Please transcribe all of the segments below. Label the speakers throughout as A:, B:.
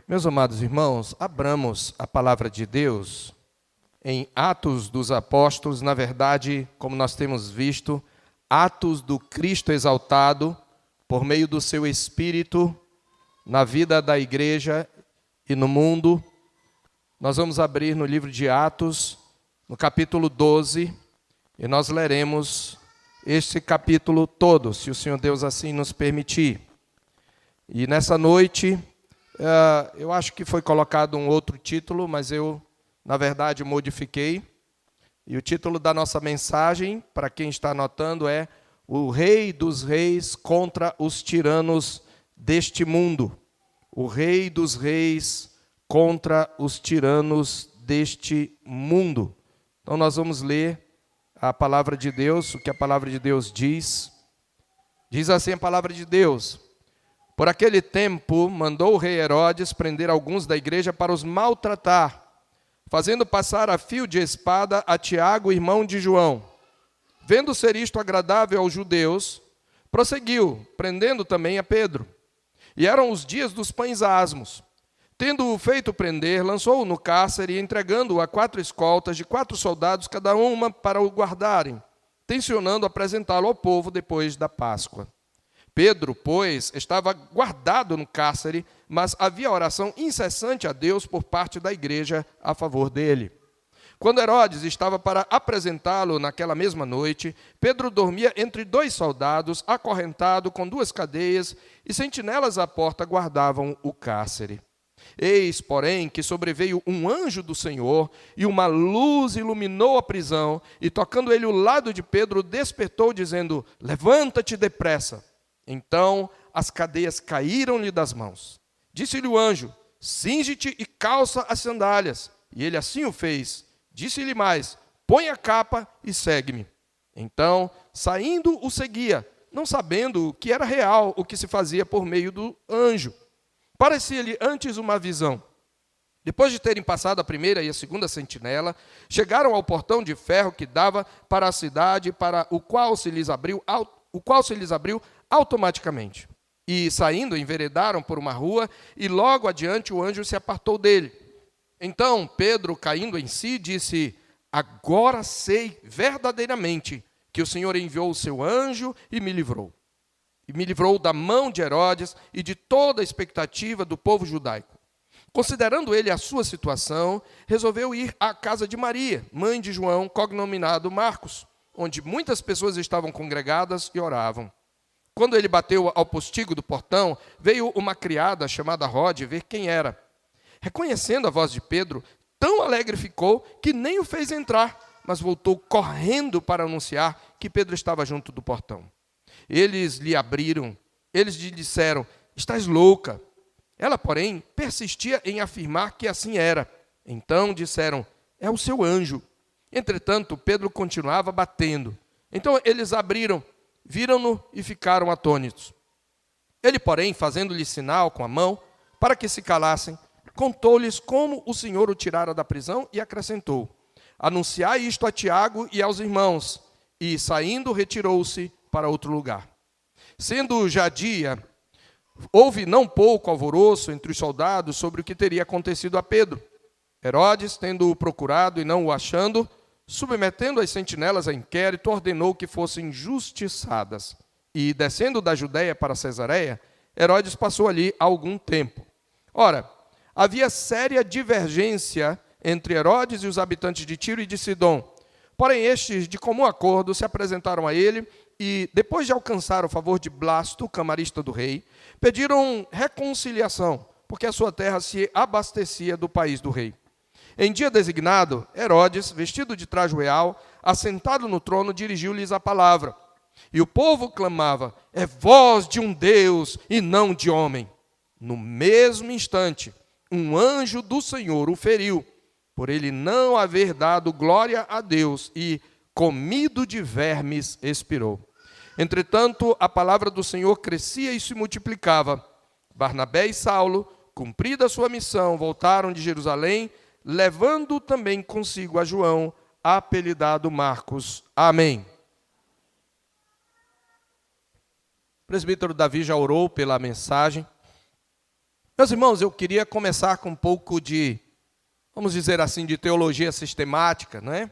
A: Meus amados irmãos, abramos a palavra de Deus em Atos dos Apóstolos, na verdade, como nós temos visto, Atos do Cristo exaltado por meio do seu Espírito na vida da igreja e no mundo. Nós vamos abrir no livro de Atos, no capítulo 12, e nós leremos este capítulo todo, se o Senhor Deus assim nos permitir. E nessa noite, eu acho que foi colocado um outro título, mas eu, na verdade, modifiquei. E o título da nossa mensagem, para quem está anotando, é O Rei dos Reis contra os Tiranos deste Mundo. O Rei dos Reis contra os tiranos deste mundo. Então nós vamos ler a palavra de Deus, o que a palavra de Deus diz. Diz assim a palavra de Deus: Por aquele tempo, mandou o rei Herodes prender alguns da igreja para os maltratar, fazendo passar a fio de espada a Tiago, irmão de João. Vendo ser isto agradável aos judeus, prosseguiu, prendendo também a Pedro. E eram os dias dos pães asmos. Tendo-o feito prender, lançou-o no cárcere, entregando-o a 4 escoltas de 4 soldados, cada uma para o guardarem, tencionando apresentá-lo ao povo depois da Páscoa. Pedro, pois, estava guardado no cárcere, mas havia oração incessante a Deus por parte da igreja a favor dele. Quando Herodes estava para apresentá-lo naquela mesma noite, Pedro dormia entre 2 soldados, acorrentado com 2 cadeias, e sentinelas à porta guardavam o cárcere. Eis, porém, que sobreveio um anjo do Senhor, e uma luz iluminou a prisão, e tocando ele o lado de Pedro, despertou, dizendo: Levanta-te depressa. Então as cadeias caíram-lhe das mãos. Disse-lhe o anjo: Cinge-te e calça as sandálias. E ele assim o fez. Disse-lhe mais: Põe a capa e segue-me. Então, saindo, o seguia, não sabendo que era real o que se fazia por meio do anjo. Parecia-lhe antes uma visão. Depois de terem passado a primeira e a segunda sentinela, chegaram ao portão de ferro que dava para a cidade, para o qual se lhes abriu automaticamente. E, saindo, enveredaram por uma rua, e logo adiante o anjo se apartou dele. Então Pedro, caindo em si, disse: Agora sei verdadeiramente que o Senhor enviou o seu anjo e me livrou. E me livrou da mão de Herodes e de toda a expectativa do povo judaico. Considerando ele a sua situação, resolveu ir à casa de Maria, mãe de João, cognominado Marcos, onde muitas pessoas estavam congregadas e oravam. Quando ele bateu ao postigo do portão, veio uma criada chamada Rode ver quem era. Reconhecendo a voz de Pedro, tão alegre ficou que nem o fez entrar, mas voltou correndo para anunciar que Pedro estava junto do portão. Eles lhe abriram, eles lhe disseram: Estás louca. Ela, porém, persistia em afirmar que assim era. Então disseram: É o seu anjo. Entretanto, Pedro continuava batendo. Então eles abriram, viram-no e ficaram atônitos. Ele, porém, fazendo-lhe sinal com a mão, para que se calassem, contou-lhes como o Senhor o tirara da prisão e acrescentou: Anunciai isto a Tiago e aos irmãos. E, saindo, retirou-se para outro lugar. Sendo já dia, houve não pouco alvoroço entre os soldados sobre o que teria acontecido a Pedro. Herodes, tendo-o procurado e não o achando, submetendo as sentinelas a inquérito, ordenou que fossem justiçadas. E, descendo da Judéia para Cesareia, Herodes passou ali algum tempo. Ora, havia séria divergência entre Herodes e os habitantes de Tiro e de Sidom. Porém, estes, de comum acordo, se apresentaram a ele e, depois de alcançar o favor de Blasto, camarista do rei, pediram reconciliação, porque a sua terra se abastecia do país do rei. Em dia designado, Herodes, vestido de traje real, assentado no trono, dirigiu-lhes a palavra. E o povo clamava: É voz de um Deus e não de homem. No mesmo instante, um anjo do Senhor o feriu, por ele não haver dado glória a Deus, e, comido de vermes, expirou. Entretanto, a palavra do Senhor crescia e se multiplicava. Barnabé e Saulo, cumprida a sua missão, voltaram de Jerusalém, levando também consigo a João, apelidado Marcos. Amém. O presbítero Davi já orou pela mensagem. Meus irmãos, eu queria começar com um pouco de, vamos dizer assim, de teologia sistemática, não é?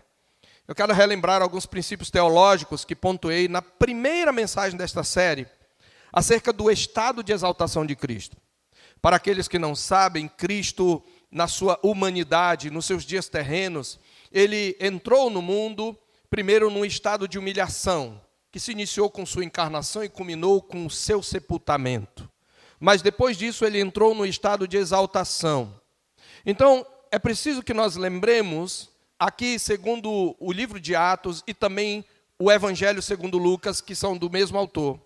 A: Eu quero relembrar alguns princípios teológicos que pontuei na primeira mensagem desta série, acerca do estado de exaltação de Cristo. Para aqueles que não sabem, Cristo, na sua humanidade, nos seus dias terrenos, ele entrou no mundo, primeiro num estado de humilhação, que se iniciou com sua encarnação e culminou com o seu sepultamento. Mas depois disso ele entrou no estado de exaltação. Então, é preciso que nós lembremos, aqui segundo o livro de Atos e também o Evangelho segundo Lucas, que são do mesmo autor,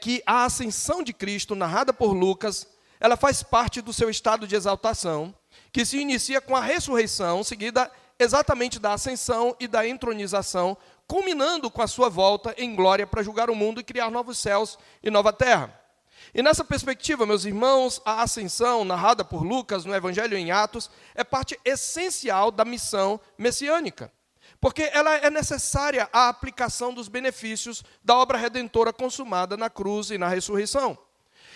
A: que a ascensão de Cristo, narrada por Lucas, ela faz parte do seu estado de exaltação, que se inicia com a ressurreição, seguida exatamente da ascensão e da entronização, culminando com a sua volta em glória para julgar o mundo e criar novos céus e nova terra. E nessa perspectiva, meus irmãos, a ascensão, narrada por Lucas no Evangelho em Atos, é parte essencial da missão messiânica, porque ela é necessária à aplicação dos benefícios da obra redentora consumada na cruz e na ressurreição.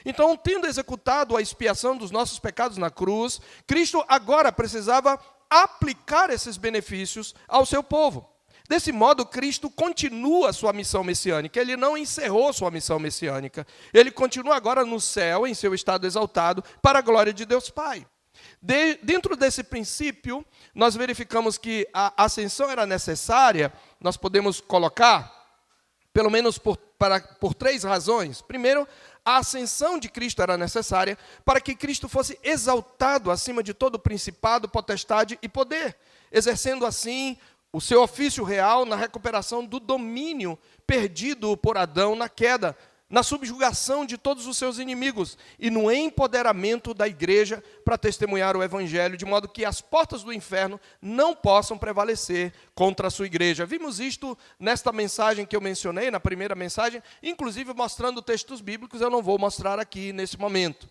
A: Então, tendo executado a expiação dos nossos pecados na cruz, Cristo agora precisava aplicar esses benefícios ao seu povo. Desse modo, Cristo continua a sua missão messiânica. Ele não encerrou sua missão messiânica. Ele continua agora no céu, em seu estado exaltado, para a glória de Deus Pai. Dentro desse princípio, nós verificamos que a ascensão era necessária. Nós podemos colocar, pelo menos por três razões. Primeiro, a ascensão de Cristo era necessária para que Cristo fosse exaltado acima de todo principado, potestade e poder, exercendo assim o seu ofício real na recuperação do domínio perdido por Adão na queda, na subjugação de todos os seus inimigos e no empoderamento da igreja para testemunhar o evangelho, de modo que as portas do inferno não possam prevalecer contra a sua igreja. Vimos isto nesta mensagem que eu mencionei, na primeira mensagem, inclusive mostrando textos bíblicos, eu não vou mostrar aqui nesse momento.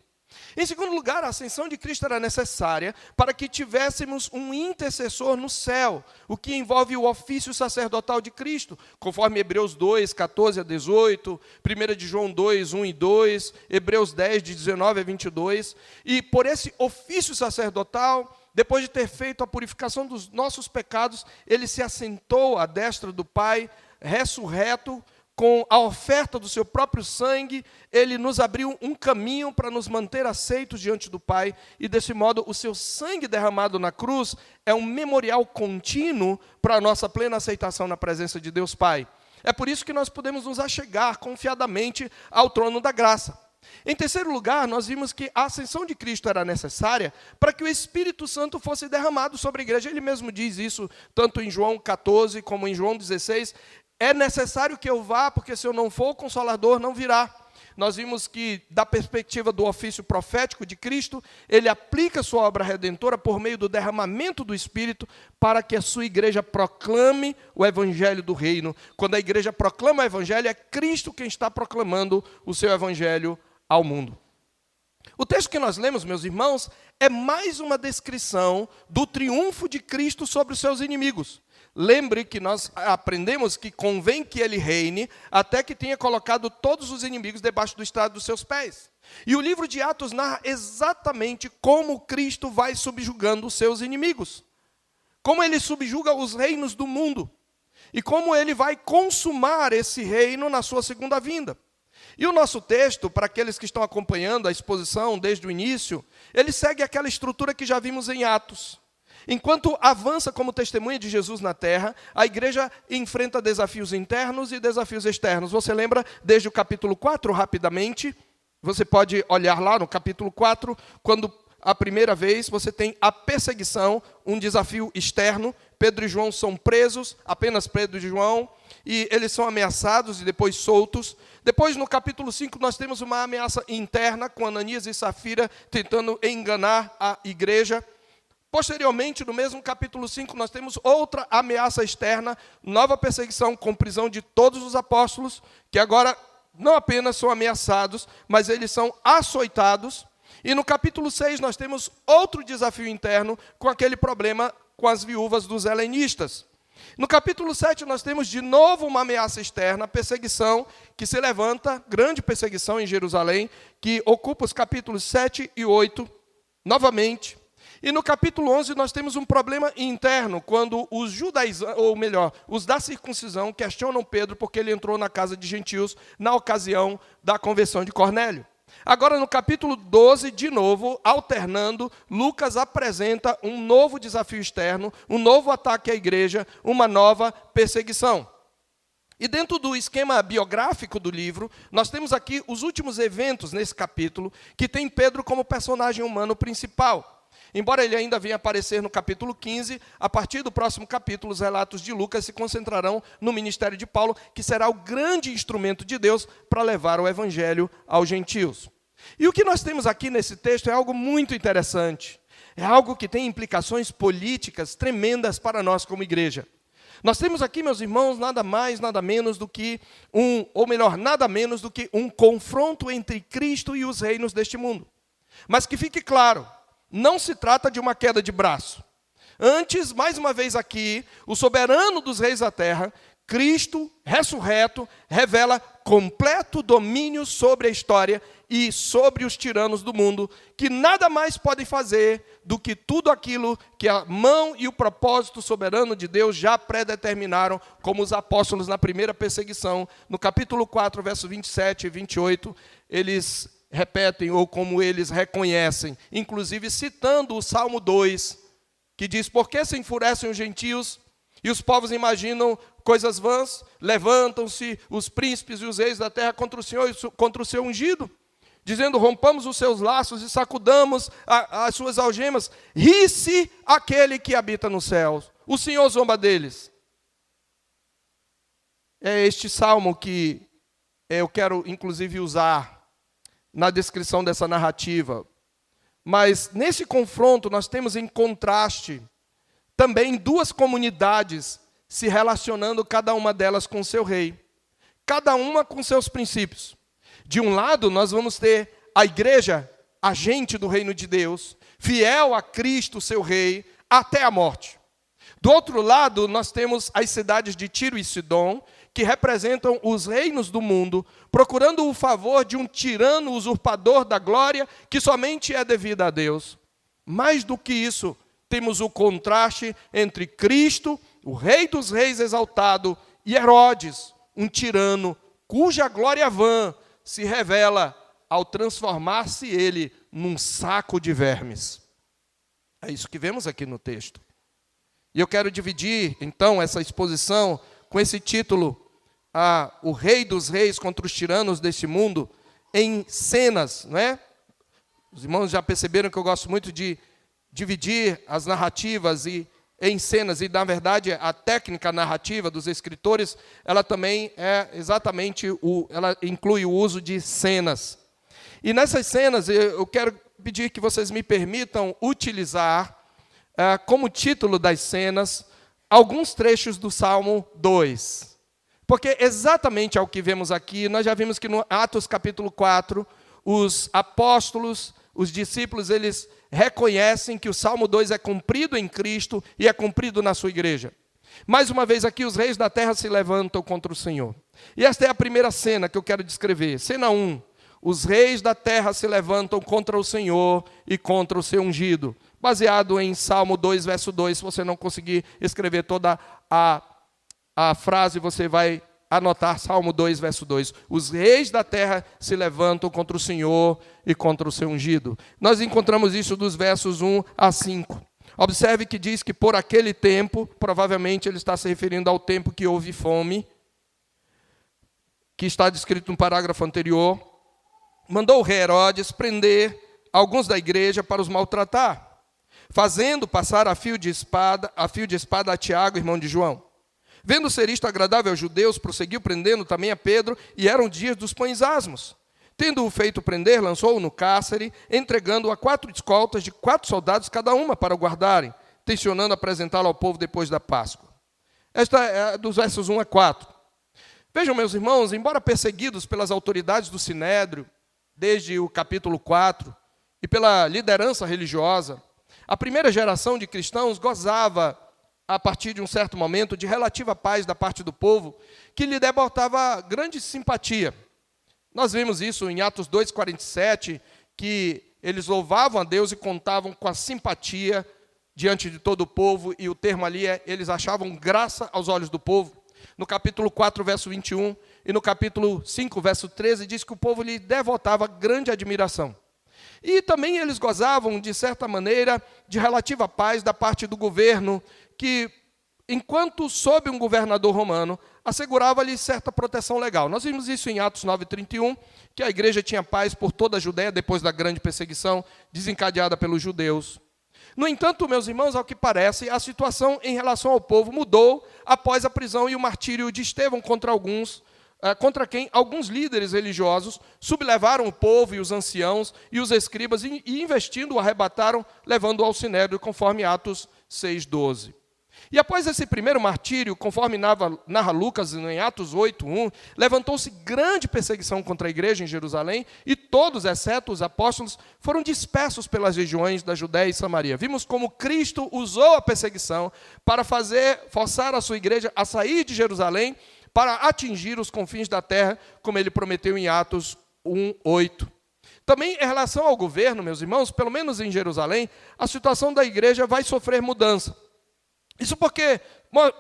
A: Em segundo lugar, a ascensão de Cristo era necessária para que tivéssemos um intercessor no céu, o que envolve o ofício sacerdotal de Cristo, conforme Hebreus 2, 14 a 18, 1 de João 2, 1 e 2, Hebreus 10, de 19 a 22. E por esse ofício sacerdotal, depois de ter feito a purificação dos nossos pecados, ele se assentou à destra do Pai, ressurreto, com a oferta do seu próprio sangue, ele nos abriu um caminho para nos manter aceitos diante do Pai, e desse modo o seu sangue derramado na cruz é um memorial contínuo para a nossa plena aceitação na presença de Deus Pai. É por isso que nós podemos nos achegar confiadamente ao trono da graça. Em terceiro lugar, nós vimos que a ascensão de Cristo era necessária para que o Espírito Santo fosse derramado sobre a igreja. Ele mesmo diz isso tanto em João 14 como em João 16, é necessário que eu vá, porque se eu não for, o Consolador não virá. Nós vimos que, da perspectiva do ofício profético de Cristo, ele aplica sua obra redentora por meio do derramamento do Espírito para que a sua igreja proclame o evangelho do reino. Quando a igreja proclama o evangelho, é Cristo quem está proclamando o seu evangelho ao mundo. O texto que nós lemos, meus irmãos, é mais uma descrição do triunfo de Cristo sobre os seus inimigos. Lembre que nós aprendemos que convém que ele reine até que tenha colocado todos os inimigos debaixo do estrado dos seus pés. E o livro de Atos narra exatamente como Cristo vai subjugando os seus inimigos. Como ele subjuga os reinos do mundo. E como ele vai consumar esse reino na sua segunda vinda. E o nosso texto, para aqueles que estão acompanhando a exposição desde o início, ele segue aquela estrutura que já vimos em Atos. Enquanto avança como testemunha de Jesus na terra, a igreja enfrenta desafios internos e desafios externos. Você lembra, desde o capítulo 4, rapidamente, você pode olhar lá no capítulo 4, quando a primeira vez você tem a perseguição, um desafio externo. Pedro e João são presos, apenas Pedro e João, e eles são ameaçados e depois soltos. Depois, no capítulo 5, nós temos uma ameaça interna, com Ananias e Safira tentando enganar a igreja. Posteriormente, no mesmo capítulo 5, nós temos outra ameaça externa, nova perseguição com prisão de todos os apóstolos, que agora não apenas são ameaçados, mas eles são açoitados. E no capítulo 6, nós temos outro desafio interno com aquele problema com as viúvas dos helenistas. No capítulo 7, nós temos de novo uma ameaça externa, a perseguição que se levanta, grande perseguição em Jerusalém, que ocupa os capítulos 7 e 8, novamente. E no capítulo 11, nós temos um problema interno, quando os judaizantes, ou melhor, os da circuncisão, questionam Pedro porque ele entrou na casa de gentios na ocasião da conversão de Cornélio. Agora, no capítulo 12, de novo, alternando, Lucas apresenta um novo desafio externo, um novo ataque à igreja, uma nova perseguição. E dentro do esquema biográfico do livro, nós temos aqui os últimos eventos nesse capítulo, que tem Pedro como personagem humano principal. Embora ele ainda venha aparecer no capítulo 15, a partir do próximo capítulo, os relatos de Lucas se concentrarão no ministério de Paulo, que será o grande instrumento de Deus para levar o evangelho aos gentios. E o que nós temos aqui nesse texto é algo muito interessante. É algo que tem implicações políticas tremendas para nós como igreja. Nós temos aqui, meus irmãos, nada mais, nada menos do que nada menos do que um confronto entre Cristo e os reinos deste mundo. Mas que fique claro, não se trata de uma queda de braço. Antes, mais uma vez aqui, o soberano dos reis da terra, Cristo ressurreto, revela completo domínio sobre a história e sobre os tiranos do mundo, que nada mais podem fazer do que tudo aquilo que a mão e o propósito soberano de Deus já predeterminaram, como os apóstolos na primeira perseguição. No capítulo 4, versos 27 e 28, eles repetem, ou como eles reconhecem, inclusive citando o Salmo 2, que diz: por que se enfurecem os gentios e os povos imaginam coisas vãs? Levantam-se os príncipes e os reis da terra contra o Senhor e contra o seu ungido, dizendo: rompamos os seus laços e sacudamos as suas algemas. Ri-se aquele que habita nos céus, o Senhor zomba deles. É este salmo que eu quero, inclusive, usar na descrição dessa narrativa. Mas, nesse confronto, nós temos em contraste também duas comunidades se relacionando, cada uma delas com seu rei, cada uma com seus princípios. De um lado, nós vamos ter a igreja, agente do reino de Deus, fiel a Cristo, seu rei, até a morte. Do outro lado, nós temos as cidades de Tiro e Sidom, que representam os reinos do mundo, procurando o favor de um tirano usurpador da glória que somente é devida a Deus. Mais do que isso, temos o contraste entre Cristo, o Rei dos Reis exaltado, e Herodes, um tirano cuja glória vã se revela ao transformar-se ele num saco de vermes. É isso que vemos aqui no texto. E eu quero dividir, então, essa exposição com esse título, o Rei dos Reis contra os tiranos deste mundo, em cenas, não é? Os irmãos já perceberam que eu gosto muito de dividir as narrativas em cenas, e na verdade a técnica narrativa dos escritores, ela também é exatamente, ela inclui o uso de cenas. E nessas cenas eu quero pedir que vocês me permitam utilizar como título das cenas alguns trechos do Salmo 2. Porque exatamente ao que vemos aqui, nós já vimos que no Atos capítulo 4, os apóstolos, os discípulos, eles reconhecem que o Salmo 2 é cumprido em Cristo e é cumprido na sua igreja. Mais uma vez aqui, os reis da terra se levantam contra o Senhor. E esta é a primeira cena que eu quero descrever. Cena 1. Os reis da terra se levantam contra o Senhor e contra o seu ungido. Baseado em Salmo 2, verso 2. Se você não conseguir escrever toda a frase, você vai anotar Salmo 2, verso 2. Os reis da terra se levantam contra o Senhor e contra o seu ungido. Nós encontramos isso dos versos 1 a 5. Observe que diz que por aquele tempo, provavelmente ele está se referindo ao tempo que houve fome, que está descrito no parágrafo anterior, mandou o rei Herodes prender alguns da igreja para os maltratar, fazendo passar a fio de espada a Tiago, irmão de João. Vendo ser isto agradável aos judeus, prosseguiu prendendo também a Pedro, e eram dias dos pães asmos. Tendo-o feito prender, lançou-o no cárcere, entregando-o a 4 escoltas de 4 soldados cada uma para o guardarem, tencionando apresentá-lo ao povo depois da Páscoa. Esta é dos versos 1 a 4. Vejam, meus irmãos, embora perseguidos pelas autoridades do Sinédrio, desde o capítulo 4, e pela liderança religiosa, a primeira geração de cristãos gozava a partir de um certo momento, de relativa paz da parte do povo, que lhe demonstrava grande simpatia. Nós vimos isso em Atos 2,47, que eles louvavam a Deus e contavam com a simpatia diante de todo o povo, e o termo ali é, eles achavam graça aos olhos do povo. No capítulo 4, verso 21, e no capítulo 5, verso 13, diz que o povo lhe devotava grande admiração. E também eles gozavam, de certa maneira, de relativa paz da parte do governo, que, enquanto sob um governador romano, assegurava-lhe certa proteção legal. Nós vimos isso em Atos 9,31, que a igreja tinha paz por toda a Judéia, depois da grande perseguição desencadeada pelos judeus. No entanto, meus irmãos, ao que parece, a situação em relação ao povo mudou após a prisão e o martírio de Estevão contra quem alguns líderes religiosos sublevaram o povo e os anciãos e os escribas e investindo, o arrebataram, levando-o ao sinédrio, conforme Atos 6,12. E após esse primeiro martírio, conforme narra Lucas em Atos 8:1, levantou-se grande perseguição contra a igreja em Jerusalém, e todos, exceto os apóstolos, foram dispersos pelas regiões da Judéia e Samaria. Vimos como Cristo usou a perseguição para forçar a sua igreja a sair de Jerusalém para atingir os confins da terra, como ele prometeu em Atos 1:8. Também em relação ao governo, meus irmãos, pelo menos em Jerusalém, a situação da igreja vai sofrer mudança. Isso porque,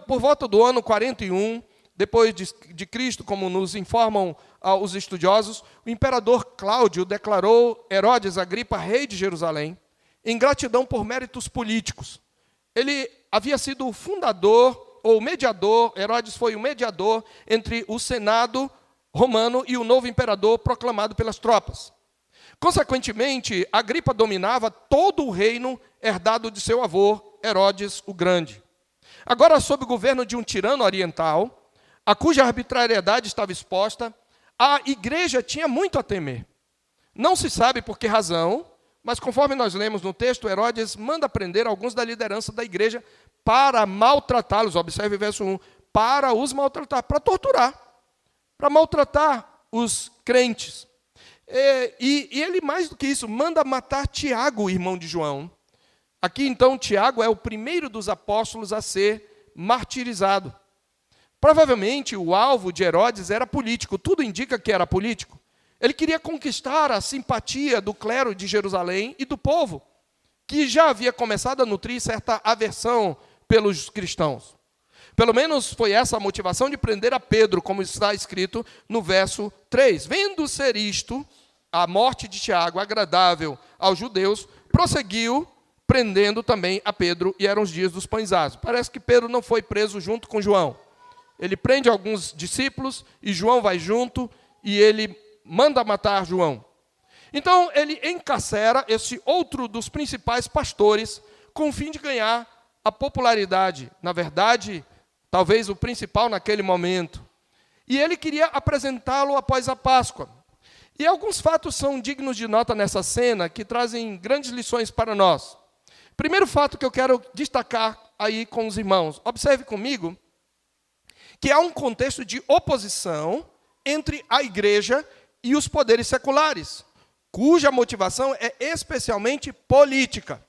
A: por volta do ano 41, depois de Cristo, como nos informam os estudiosos, o imperador Cláudio declarou Herodes Agripa rei de Jerusalém, em gratidão por méritos políticos. Ele havia sido o fundador, ou mediador, Herodes foi o mediador entre o Senado romano e o novo imperador proclamado pelas tropas. Consequentemente, Agripa dominava todo o reino herdado de seu avô, Herodes o Grande. Agora, sob o governo de um tirano oriental, a cuja arbitrariedade estava exposta, a igreja tinha muito a temer. Não se sabe por que razão, mas conforme nós lemos no texto, Herodes manda prender alguns da liderança da igreja para maltratá-los. Observe o verso 1. Para os maltratar, para torturar, para maltratar os crentes. E ele, mais do que isso, manda matar Tiago, irmão de João. Aqui, então, Tiago é o primeiro dos apóstolos a ser martirizado. Provavelmente, o alvo de Herodes era político. Tudo indica que era político. Ele queria conquistar a simpatia do clero de Jerusalém e do povo, que já havia começado a nutrir certa aversão pelos cristãos. Pelo menos foi essa a motivação de prender a Pedro, como está escrito no verso 3. Vendo ser isto, a morte de Tiago, agradável aos judeus, prosseguiu prendendo também a Pedro, e eram os dias dos pães asmos. Parece que Pedro não foi preso junto com João. Ele prende alguns discípulos, e João vai junto, e ele manda matar João. Então, ele encarcera esse outro dos principais pastores, com o fim de ganhar a popularidade. Na verdade, talvez o principal naquele momento. E ele queria apresentá-lo após a Páscoa. E alguns fatos são dignos de nota nessa cena, que trazem grandes lições para nós. Primeiro fato que eu quero destacar aí com os irmãos. Observe comigo que há um contexto de oposição entre a igreja e os poderes seculares, cuja motivação é especialmente política.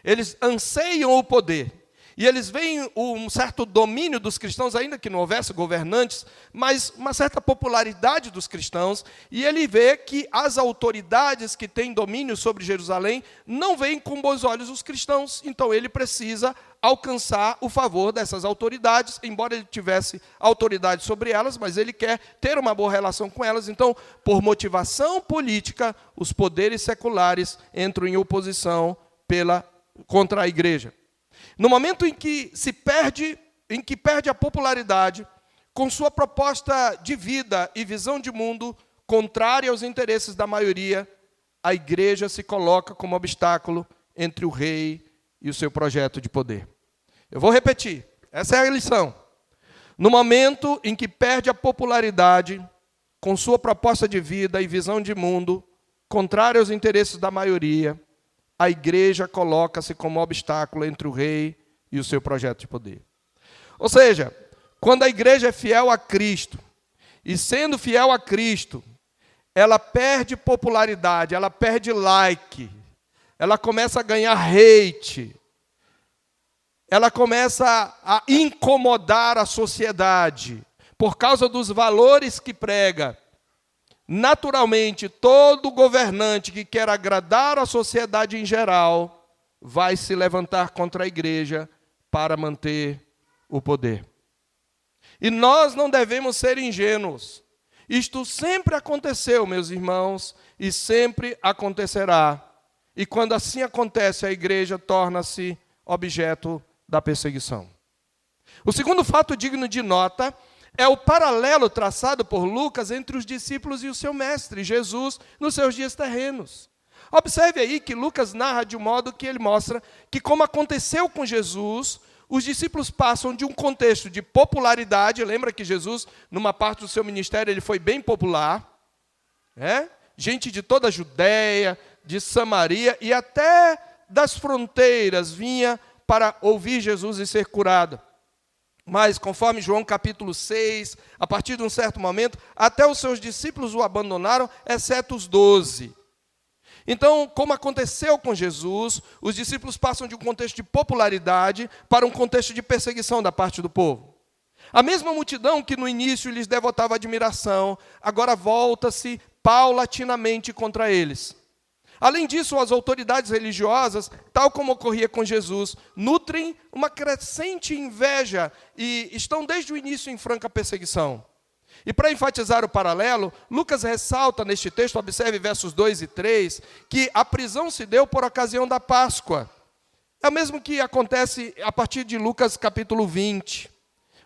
A: Eles anseiam o poder. E eles veem um certo domínio dos cristãos, ainda que não houvesse governantes, mas uma certa popularidade dos cristãos, e ele vê que as autoridades que têm domínio sobre Jerusalém não veem com bons olhos os cristãos, então ele precisa alcançar o favor dessas autoridades, embora ele tivesse autoridade sobre elas, mas ele quer ter uma boa relação com elas. Então, por motivação política, os poderes seculares entram em oposição contra a igreja. No momento em que perde a popularidade, com sua proposta de vida e visão de mundo contrária aos interesses da maioria, a igreja se coloca como obstáculo entre o rei e o seu projeto de poder. Eu vou repetir, essa é a lição. No momento em que perde a popularidade, com sua proposta de vida e visão de mundo contrária aos interesses da maioria, a igreja coloca-se como obstáculo entre o rei e o seu projeto de poder. Ou seja, quando a igreja é fiel a Cristo, e sendo fiel a Cristo, ela perde popularidade, ela perde like, ela começa a ganhar hate. ela começa a incomodar a sociedade, por causa dos valores que prega. Naturalmente, todo governante que quer agradar a sociedade em geral vai se levantar contra a igreja para manter o poder. E nós não devemos ser ingênuos. Isto sempre aconteceu, meus irmãos, e sempre acontecerá. E quando assim acontece, a igreja torna-se objeto da perseguição. O segundo fato digno de nota é o paralelo traçado por Lucas entre os discípulos e o seu mestre, Jesus, nos seus dias terrenos. Observe aí que Lucas narra de um modo que ele mostra que, como aconteceu com Jesus, os discípulos passam de um contexto de popularidade. Lembra que Jesus, numa parte do seu ministério, ele foi bem popular. Gente de toda a Judéia, de Samaria e até das fronteiras vinha para ouvir Jesus e ser curado. Mas, conforme João capítulo 6, a partir de um certo momento, até os seus discípulos o abandonaram, exceto os 12. Então, como aconteceu com Jesus, os discípulos passam de um contexto de popularidade para um contexto de perseguição da parte do povo. A mesma multidão que no início lhes devotava admiração, agora volta-se paulatinamente contra eles. Além disso, as autoridades religiosas, tal como ocorria com Jesus, nutrem uma crescente inveja e estão desde o início em franca perseguição. E para enfatizar o paralelo, Lucas ressalta neste texto, observe versos 2 e 3, que a prisão se deu por ocasião da Páscoa. É o mesmo que acontece a partir de Lucas capítulo 20.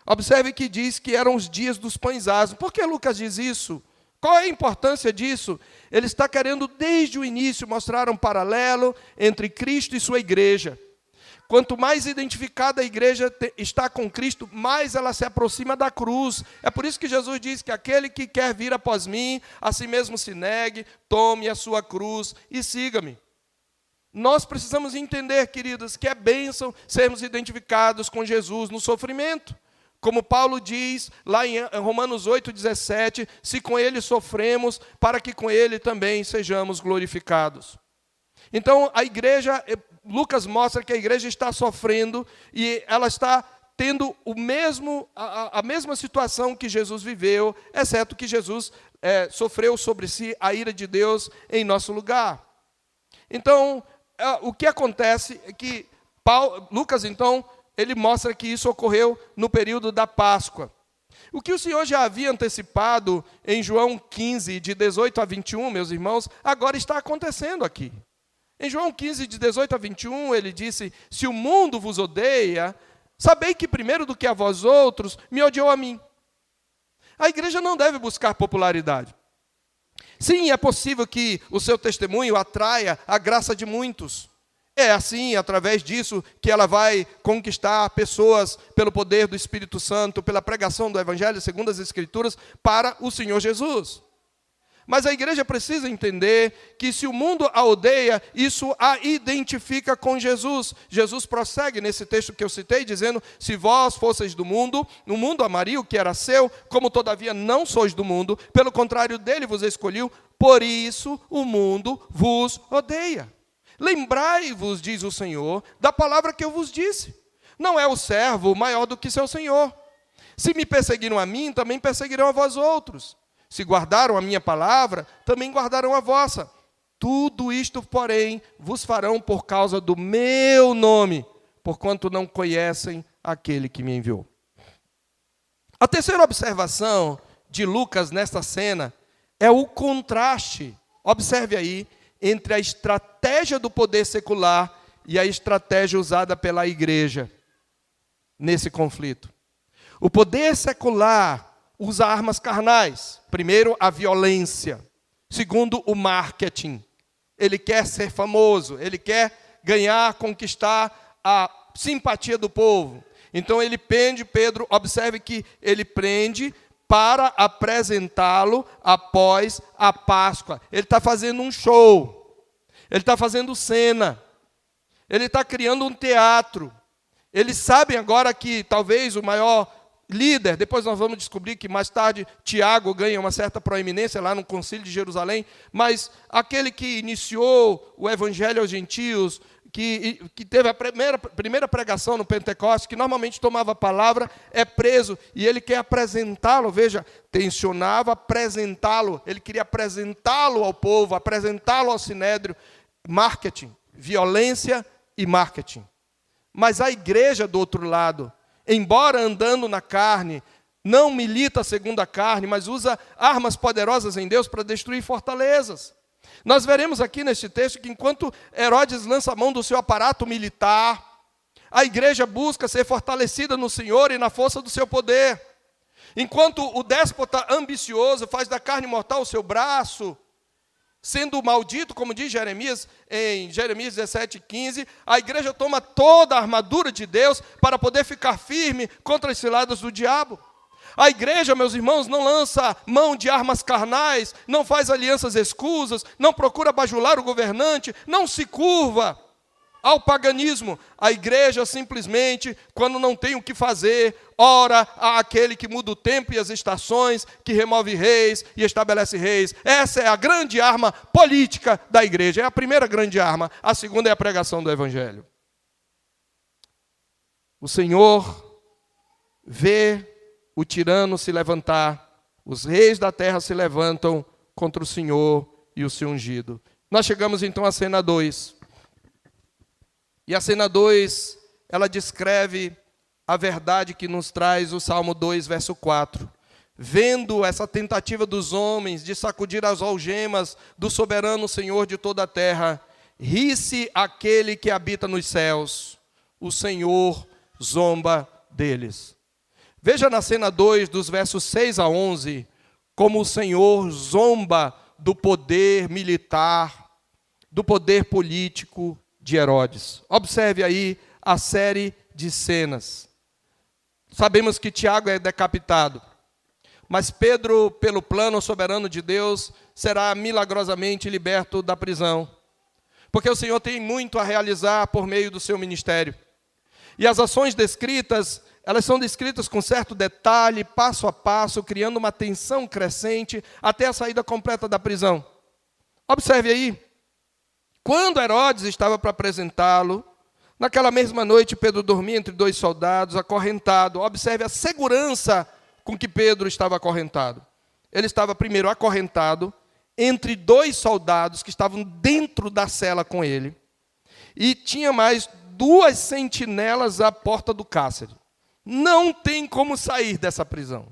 A: Observe que diz que eram os dias dos pães asmos. Por que Lucas diz isso? Qual é a importância disso? Ele está querendo, desde o início, mostrar um paralelo entre Cristo e sua igreja. Quanto mais identificada a igreja está com Cristo, mais ela se aproxima da cruz. É por isso que Jesus diz que aquele que quer vir após mim, a si mesmo se negue, tome a sua cruz e siga-me. Nós precisamos entender, queridos, que é bênção sermos identificados com Jesus no sofrimento. Como Paulo diz lá em Romanos 8,17, se com ele sofremos, para que com ele também sejamos glorificados. Então, a igreja, Lucas mostra que a igreja está sofrendo e ela está tendo a mesma situação que Jesus viveu, exceto que Jesus sofreu sobre si a ira de Deus em nosso lugar. Então, o que acontece é que Lucas, então, ele mostra que isso ocorreu no período da Páscoa. O que o Senhor já havia antecipado em João 15, de 18 a 21, meus irmãos, agora está acontecendo aqui. Em João 15, de 18 a 21, ele disse: se o mundo vos odeia, sabei que primeiro do que a vós outros, me odiou a mim. A igreja não deve buscar popularidade. Sim, é possível que o seu testemunho atraia a graça de muitos. É assim, através disso, que ela vai conquistar pessoas pelo poder do Espírito Santo, pela pregação do Evangelho, segundo as Escrituras, para o Senhor Jesus. Mas a igreja precisa entender que se o mundo a odeia, isso a identifica com Jesus. Jesus prossegue nesse texto que eu citei, dizendo: se vós fosseis do mundo, o mundo amaria o que era seu, como todavia não sois do mundo, pelo contrário dele vos escolheu, por isso o mundo vos odeia. Lembrai-vos, diz o Senhor, da palavra que eu vos disse. Não é o servo maior do que seu senhor. Se me perseguiram a mim, também perseguirão a vós outros. Se guardaram a minha palavra, também guardarão a vossa. Tudo isto, porém, vos farão por causa do meu nome, porquanto não conhecem aquele que me enviou. A terceira observação de Lucas nesta cena é o contraste, observe aí, entre a estratégia do poder secular e a estratégia usada pela igreja nesse conflito. O poder secular usa armas carnais. Primeiro, a violência. Segundo, o marketing. Ele quer ser famoso, ele quer ganhar, conquistar a simpatia do povo. Então ele prende Pedro, observe que ele prende para apresentá-lo após a Páscoa. Ele está fazendo um show, ele está fazendo cena, ele está criando um teatro. Eles sabem agora que talvez o maior líder, depois nós vamos descobrir que mais tarde Tiago ganha uma certa proeminência lá no Concílio de Jerusalém, mas aquele que iniciou o evangelho aos gentios, que teve a primeira pregação no Pentecostes, que normalmente tomava a palavra, é preso, e ele quer apresentá-lo, veja, tensionava apresentá-lo, ele queria apresentá-lo ao povo, apresentá-lo ao sinédrio, marketing, violência e marketing. Mas a igreja do outro lado, embora andando na carne, não milita segundo a carne, mas usa armas poderosas em Deus para destruir fortalezas. Nós veremos aqui neste texto que enquanto Herodes lança a mão do seu aparato militar, a igreja busca ser fortalecida no Senhor e na força do seu poder. Enquanto o déspota ambicioso faz da carne mortal o seu braço, sendo maldito, como diz Jeremias, em Jeremias 17:15, a igreja toma toda a armadura de Deus para poder ficar firme contra as ciladas do diabo. A igreja, meus irmãos, não lança mão de armas carnais, não faz alianças escusas, não procura bajular o governante, não se curva ao paganismo. A igreja simplesmente, quando não tem o que fazer, ora àquele que muda o tempo e as estações, que remove reis e estabelece reis. Essa é a grande arma política da igreja, é a primeira grande arma. A segunda é a pregação do evangelho. O Senhor vê o tirano se levantar, os reis da terra se levantam contra o Senhor e o seu ungido. Nós chegamos então à cena 2. E a cena 2, ela descreve a verdade que nos traz o Salmo 2, verso 4. Vendo essa tentativa dos homens de sacudir as algemas do soberano Senhor de toda a terra, ri-se aquele que habita nos céus, o Senhor zomba deles. Veja na cena 2, dos versos 6 a 11, como o Senhor zomba do poder militar, do poder político de Herodes. Observe aí a série de cenas. Sabemos que Tiago é decapitado, mas Pedro, pelo plano soberano de Deus, será milagrosamente liberto da prisão, porque o Senhor tem muito a realizar por meio do seu ministério. E as ações descritas, elas são descritas com certo detalhe, passo a passo, criando uma tensão crescente até a saída completa da prisão. Observe aí, quando Herodes estava para apresentá-lo, naquela mesma noite Pedro dormia entre 2 soldados, acorrentado. Observe a segurança com que Pedro estava acorrentado. Ele estava primeiro acorrentado entre 2 soldados que estavam dentro da cela com ele, e tinha mais 2 sentinelas à porta do cárcere. Não tem como sair dessa prisão.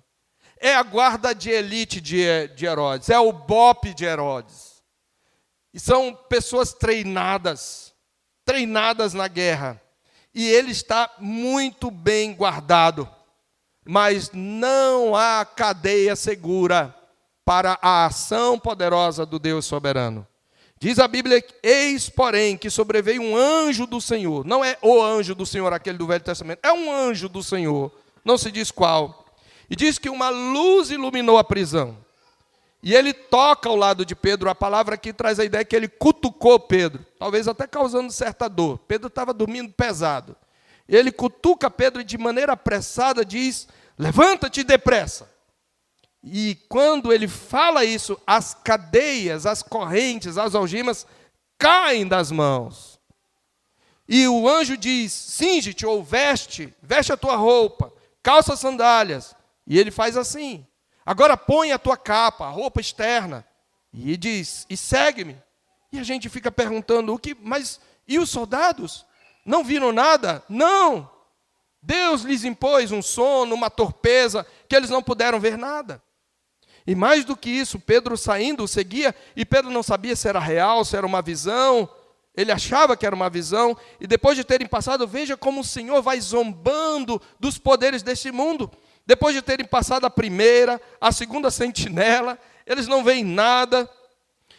A: É a guarda de elite de Herodes, é o BOPE de Herodes. E são pessoas treinadas na guerra. E ele está muito bem guardado. Mas não há cadeia segura para a ação poderosa do Deus soberano. Diz a Bíblia, eis, porém, que sobreveio um anjo do Senhor. Não é o anjo do Senhor, aquele do Velho Testamento. É um anjo do Senhor, não se diz qual. E diz que uma luz iluminou a prisão. E ele toca ao lado de Pedro. A palavra aqui traz a ideia que ele cutucou Pedro, talvez até causando certa dor. Pedro estava dormindo pesado. Ele cutuca Pedro e de maneira apressada diz, levanta-te depressa. E quando ele fala isso, as cadeias, as correntes, as algemas caem das mãos. E o anjo diz, cinge-te ou veste a tua roupa, calça as sandálias. E ele faz assim. Agora põe a tua capa, a roupa externa. E diz, e segue-me. E a gente fica perguntando, mas e os soldados? Não viram nada? Não. Deus lhes impôs um sono, uma torpeza, que eles não puderam ver nada. E mais do que isso, Pedro saindo o seguia, e Pedro não sabia se era real, se era uma visão. Ele achava que era uma visão, e depois de terem passado, veja como o Senhor vai zombando dos poderes deste mundo. Depois de terem passado a primeira, a segunda sentinela, eles não veem nada,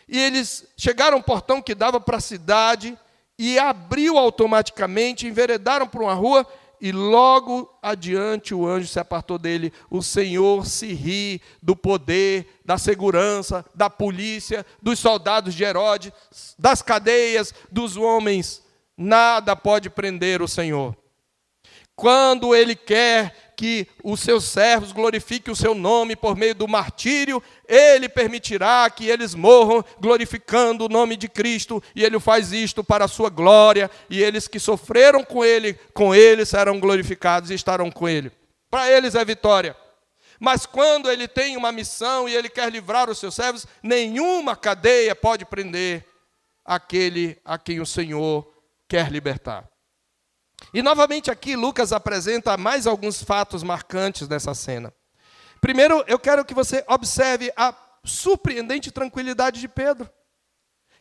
A: e eles chegaram ao portão que dava para a cidade, e abriu automaticamente, enveredaram por uma rua, e logo adiante o anjo se apartou dele. O Senhor se ri do poder, da segurança, da polícia, dos soldados de Herodes, das cadeias, dos homens. Nada pode prender o Senhor. Quando Ele quer que os seus servos glorifiquem o seu nome por meio do martírio, ele permitirá que eles morram glorificando o nome de Cristo, e ele faz isto para a sua glória, e eles que sofreram com ele serão glorificados e estarão com ele. Para eles é vitória. Mas quando ele tem uma missão e ele quer livrar os seus servos, nenhuma cadeia pode prender aquele a quem o Senhor quer libertar. E novamente aqui Lucas apresenta mais alguns fatos marcantes dessa cena. Primeiro, eu quero que você observe a surpreendente tranquilidade de Pedro,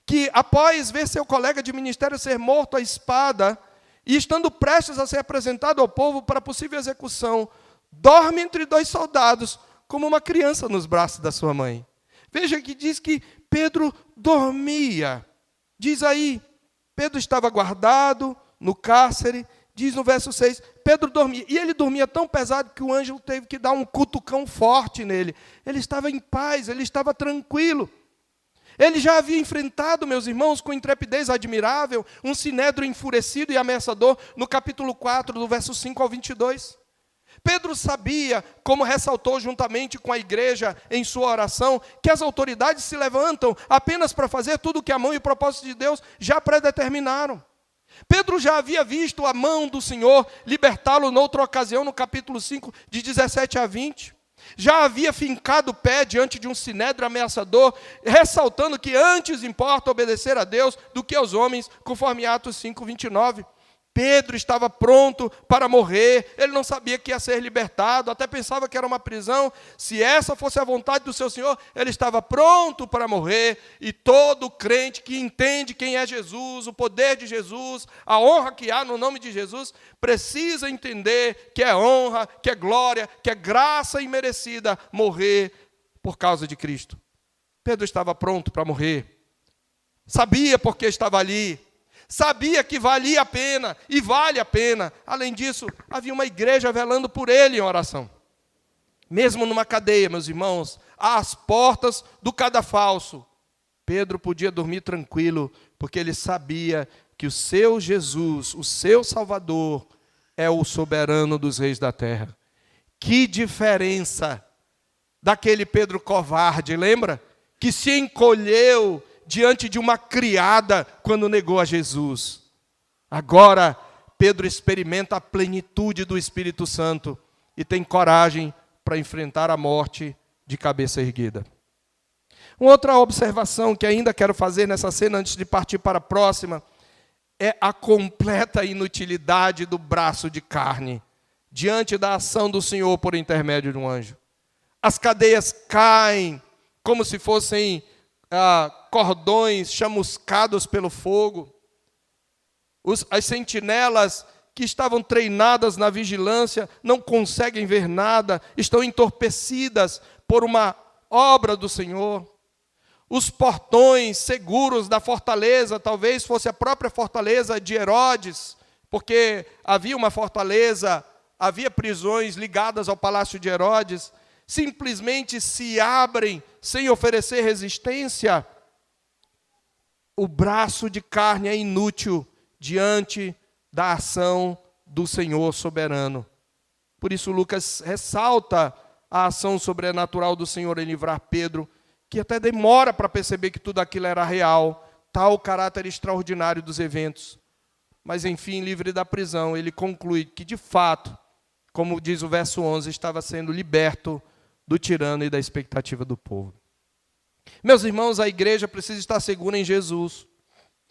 A: que após ver seu colega de ministério ser morto à espada, e estando prestes a ser apresentado ao povo para possível execução, dorme entre dois soldados, como uma criança nos braços da sua mãe. Veja que diz que Pedro dormia. Diz aí, Pedro estava guardado no cárcere, diz no verso 6, Pedro dormia. E ele dormia tão pesado que o anjo teve que dar um cutucão forte nele. Ele estava em paz, ele estava tranquilo. Ele já havia enfrentado, meus irmãos, com intrepidez admirável, um sinédrio enfurecido e ameaçador, no capítulo 4, do verso 5 ao 22. Pedro sabia, como ressaltou juntamente com a igreja em sua oração, que as autoridades se levantam apenas para fazer tudo o que a mão e o propósito de Deus já predeterminaram. Pedro já havia visto a mão do Senhor libertá-lo noutra ocasião, no capítulo 5, de 17 a 20. Já havia fincado o pé diante de um sinédrio ameaçador, ressaltando que antes importa obedecer a Deus do que aos homens, conforme Atos 5, 29. Pedro estava pronto para morrer, ele não sabia que ia ser libertado, até pensava que era uma prisão. Se essa fosse a vontade do seu Senhor, ele estava pronto para morrer. E todo crente que entende quem é Jesus, o poder de Jesus, a honra que há no nome de Jesus, precisa entender que é honra, que é glória, que é graça imerecida morrer por causa de Cristo. Pedro estava pronto para morrer, sabia porque estava ali, sabia que valia a pena e vale a pena. Além disso, havia uma igreja velando por ele em oração. Mesmo numa cadeia, meus irmãos, às portas do cadafalso, Pedro podia dormir tranquilo, porque ele sabia que o seu Jesus, o seu Salvador, é o soberano dos reis da terra. Que diferença daquele Pedro covarde, lembra? Que se encolheu diante de uma criada quando negou a Jesus. Agora, Pedro experimenta a plenitude do Espírito Santo e tem coragem para enfrentar a morte de cabeça erguida. Uma outra observação que ainda quero fazer nessa cena, antes de partir para a próxima, é a completa inutilidade do braço de carne diante da ação do Senhor por intermédio de um anjo. As cadeias caem como se fossem cordões chamuscados pelo fogo. As sentinelas que estavam treinadas na vigilância não conseguem ver nada, estão entorpecidas por uma obra do Senhor. Os portões seguros da fortaleza, talvez fosse a própria fortaleza de Herodes, porque havia uma fortaleza, havia prisões ligadas ao palácio de Herodes, simplesmente se abrem sem oferecer resistência. O braço de carne é inútil diante da ação do Senhor soberano. Por isso Lucas ressalta a ação sobrenatural do Senhor em livrar Pedro, que até demora para perceber que tudo aquilo era real, tal o caráter extraordinário dos eventos. Mas, enfim, livre da prisão, ele conclui que, de fato, como diz o verso 11, estava sendo liberto do tirano e da expectativa do povo. Meus irmãos, a igreja precisa estar segura em Jesus.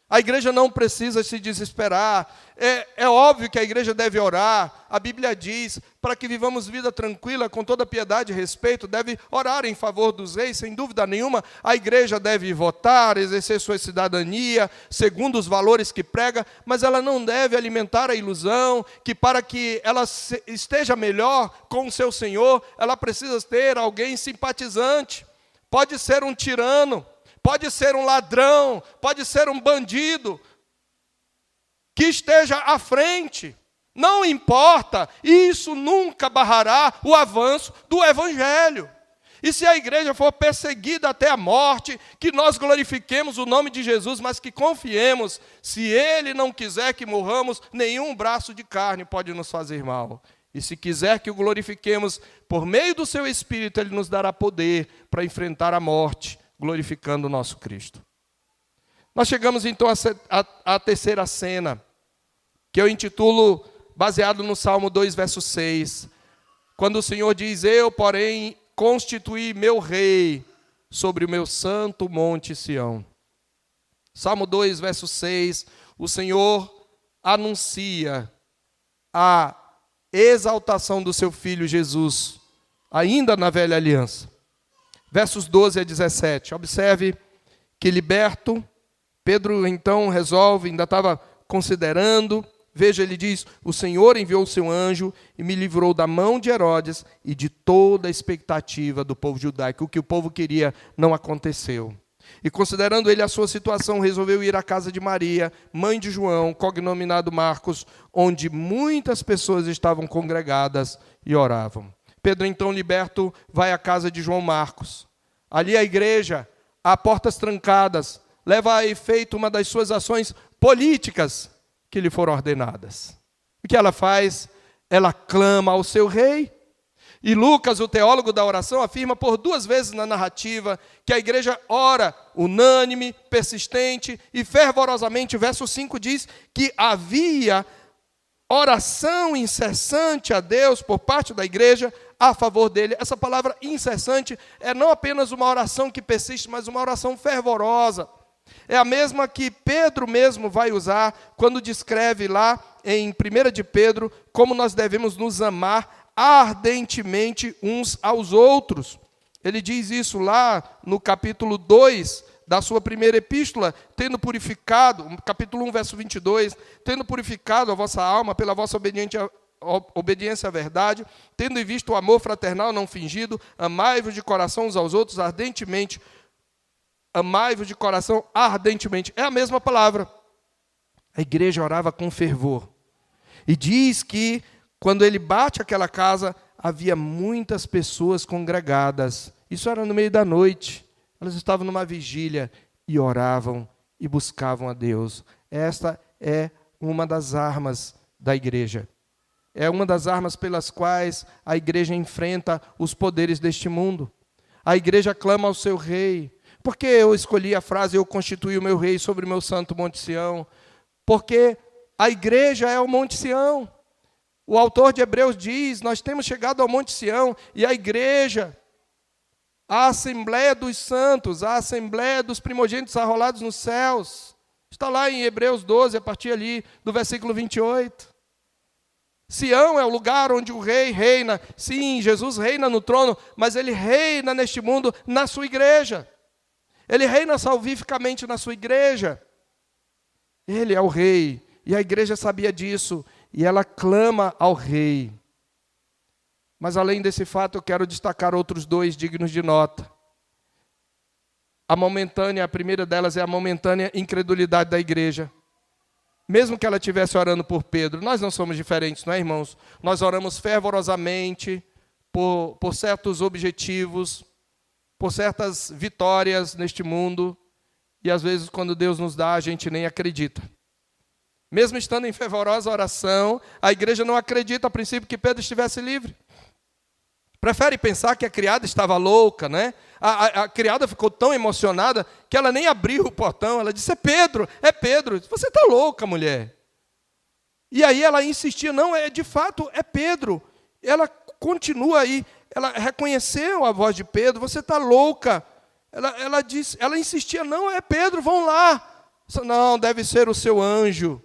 A: A igreja não precisa se desesperar. É óbvio que a igreja deve orar. A Bíblia diz, para que vivamos vida tranquila, com toda piedade e respeito, deve orar em favor dos reis, sem dúvida nenhuma. A igreja deve votar, exercer sua cidadania, segundo os valores que prega, mas ela não deve alimentar a ilusão que para que ela esteja melhor com o seu Senhor, ela precisa ter alguém simpatizante. Pode ser um tirano, pode ser um ladrão, pode ser um bandido, que esteja à frente. Não importa, isso nunca barrará o avanço do Evangelho. E se a igreja for perseguida até a morte, que nós glorifiquemos o nome de Jesus, mas que confiemos, se Ele não quiser que morramos, nenhum braço de carne pode nos fazer mal. E se quiser que o glorifiquemos por meio do seu Espírito, Ele nos dará poder para enfrentar a morte, glorificando o nosso Cristo. Nós chegamos então à terceira cena, que eu intitulo, baseado no Salmo 2, verso 6, quando o Senhor diz: eu, porém, constituí meu rei sobre o meu santo monte Sião. Salmo 2, verso 6, o Senhor anuncia a exaltação do seu Filho Jesus, ainda na velha aliança. Versos 12 a 17, observe que liberto, Pedro então resolve, ainda estava considerando, veja, ele diz: o Senhor enviou o seu anjo e me livrou da mão de Herodes e de toda a expectativa do povo judaico. O que o povo queria não aconteceu. E considerando ele a sua situação, resolveu ir à casa de Maria, mãe de João, cognominado Marcos, onde muitas pessoas estavam congregadas e oravam. Pedro, então liberto, vai à casa de João Marcos. Ali a igreja, a portas trancadas, leva a efeito uma das suas ações políticas que lhe foram ordenadas. O que ela faz? Ela clama ao seu rei. E Lucas, o teólogo da oração, afirma por 2 vezes na narrativa que a igreja ora unânime, persistente e fervorosamente. Verso 5 diz que havia oração incessante a Deus por parte da igreja a favor dele. Essa palavra incessante é não apenas uma oração que persiste, mas uma oração fervorosa. É a mesma que Pedro mesmo vai usar quando descreve lá em 1 de Pedro como nós devemos nos amar ardentemente uns aos outros. Ele diz isso lá no capítulo 2 da sua primeira epístola, tendo purificado, capítulo 1, verso 22, tendo purificado a vossa alma pela vossa obediência à verdade, tendo em vista o amor fraternal não fingido, amai-vos de coração uns aos outros ardentemente. Amai-vos de coração ardentemente. É a mesma palavra. A igreja orava com fervor. E diz que quando ele bate aquela casa, havia muitas pessoas congregadas. Isso era no meio da noite. Elas estavam numa vigília e oravam e buscavam a Deus. Esta é uma das armas da igreja. É uma das armas pelas quais a igreja enfrenta os poderes deste mundo. A igreja clama ao seu rei. Por que eu escolhi a frase: eu constituí o meu rei sobre o meu santo Monte Sião? Porque a igreja é o Monte Sião. O autor de Hebreus diz: nós temos chegado ao Monte Sião, e a igreja, a assembleia dos santos, a assembleia dos primogênitos arrolados nos céus, está lá em Hebreus 12, a partir ali do versículo 28. Sião é o lugar onde o rei reina. Sim, Jesus reina no trono, mas ele reina neste mundo na sua igreja. Ele reina salvificamente na sua igreja. Ele é o rei, e a igreja sabia disso, e ela clama ao rei. Mas além desse fato, eu quero destacar outros 2 dignos de nota. A primeira delas é a momentânea incredulidade da igreja. Mesmo que ela estivesse orando por Pedro, nós não somos diferentes, não é, irmãos? Nós oramos fervorosamente por certos objetivos, por certas vitórias neste mundo, e às vezes quando Deus nos dá, a gente nem acredita. Mesmo estando em fervorosa oração, a igreja não acredita a princípio que Pedro estivesse livre. Prefere pensar que a criada estava louca, né? A criada ficou tão emocionada que ela nem abriu o portão. Ela disse: é Pedro, é Pedro. Você está louca, mulher. E aí ela insistia: não, de fato, é Pedro. Ela continua aí. Ela reconheceu a voz de Pedro: você está louca. Ela insistia: não, é Pedro, vão lá. Não, deve ser o seu anjo.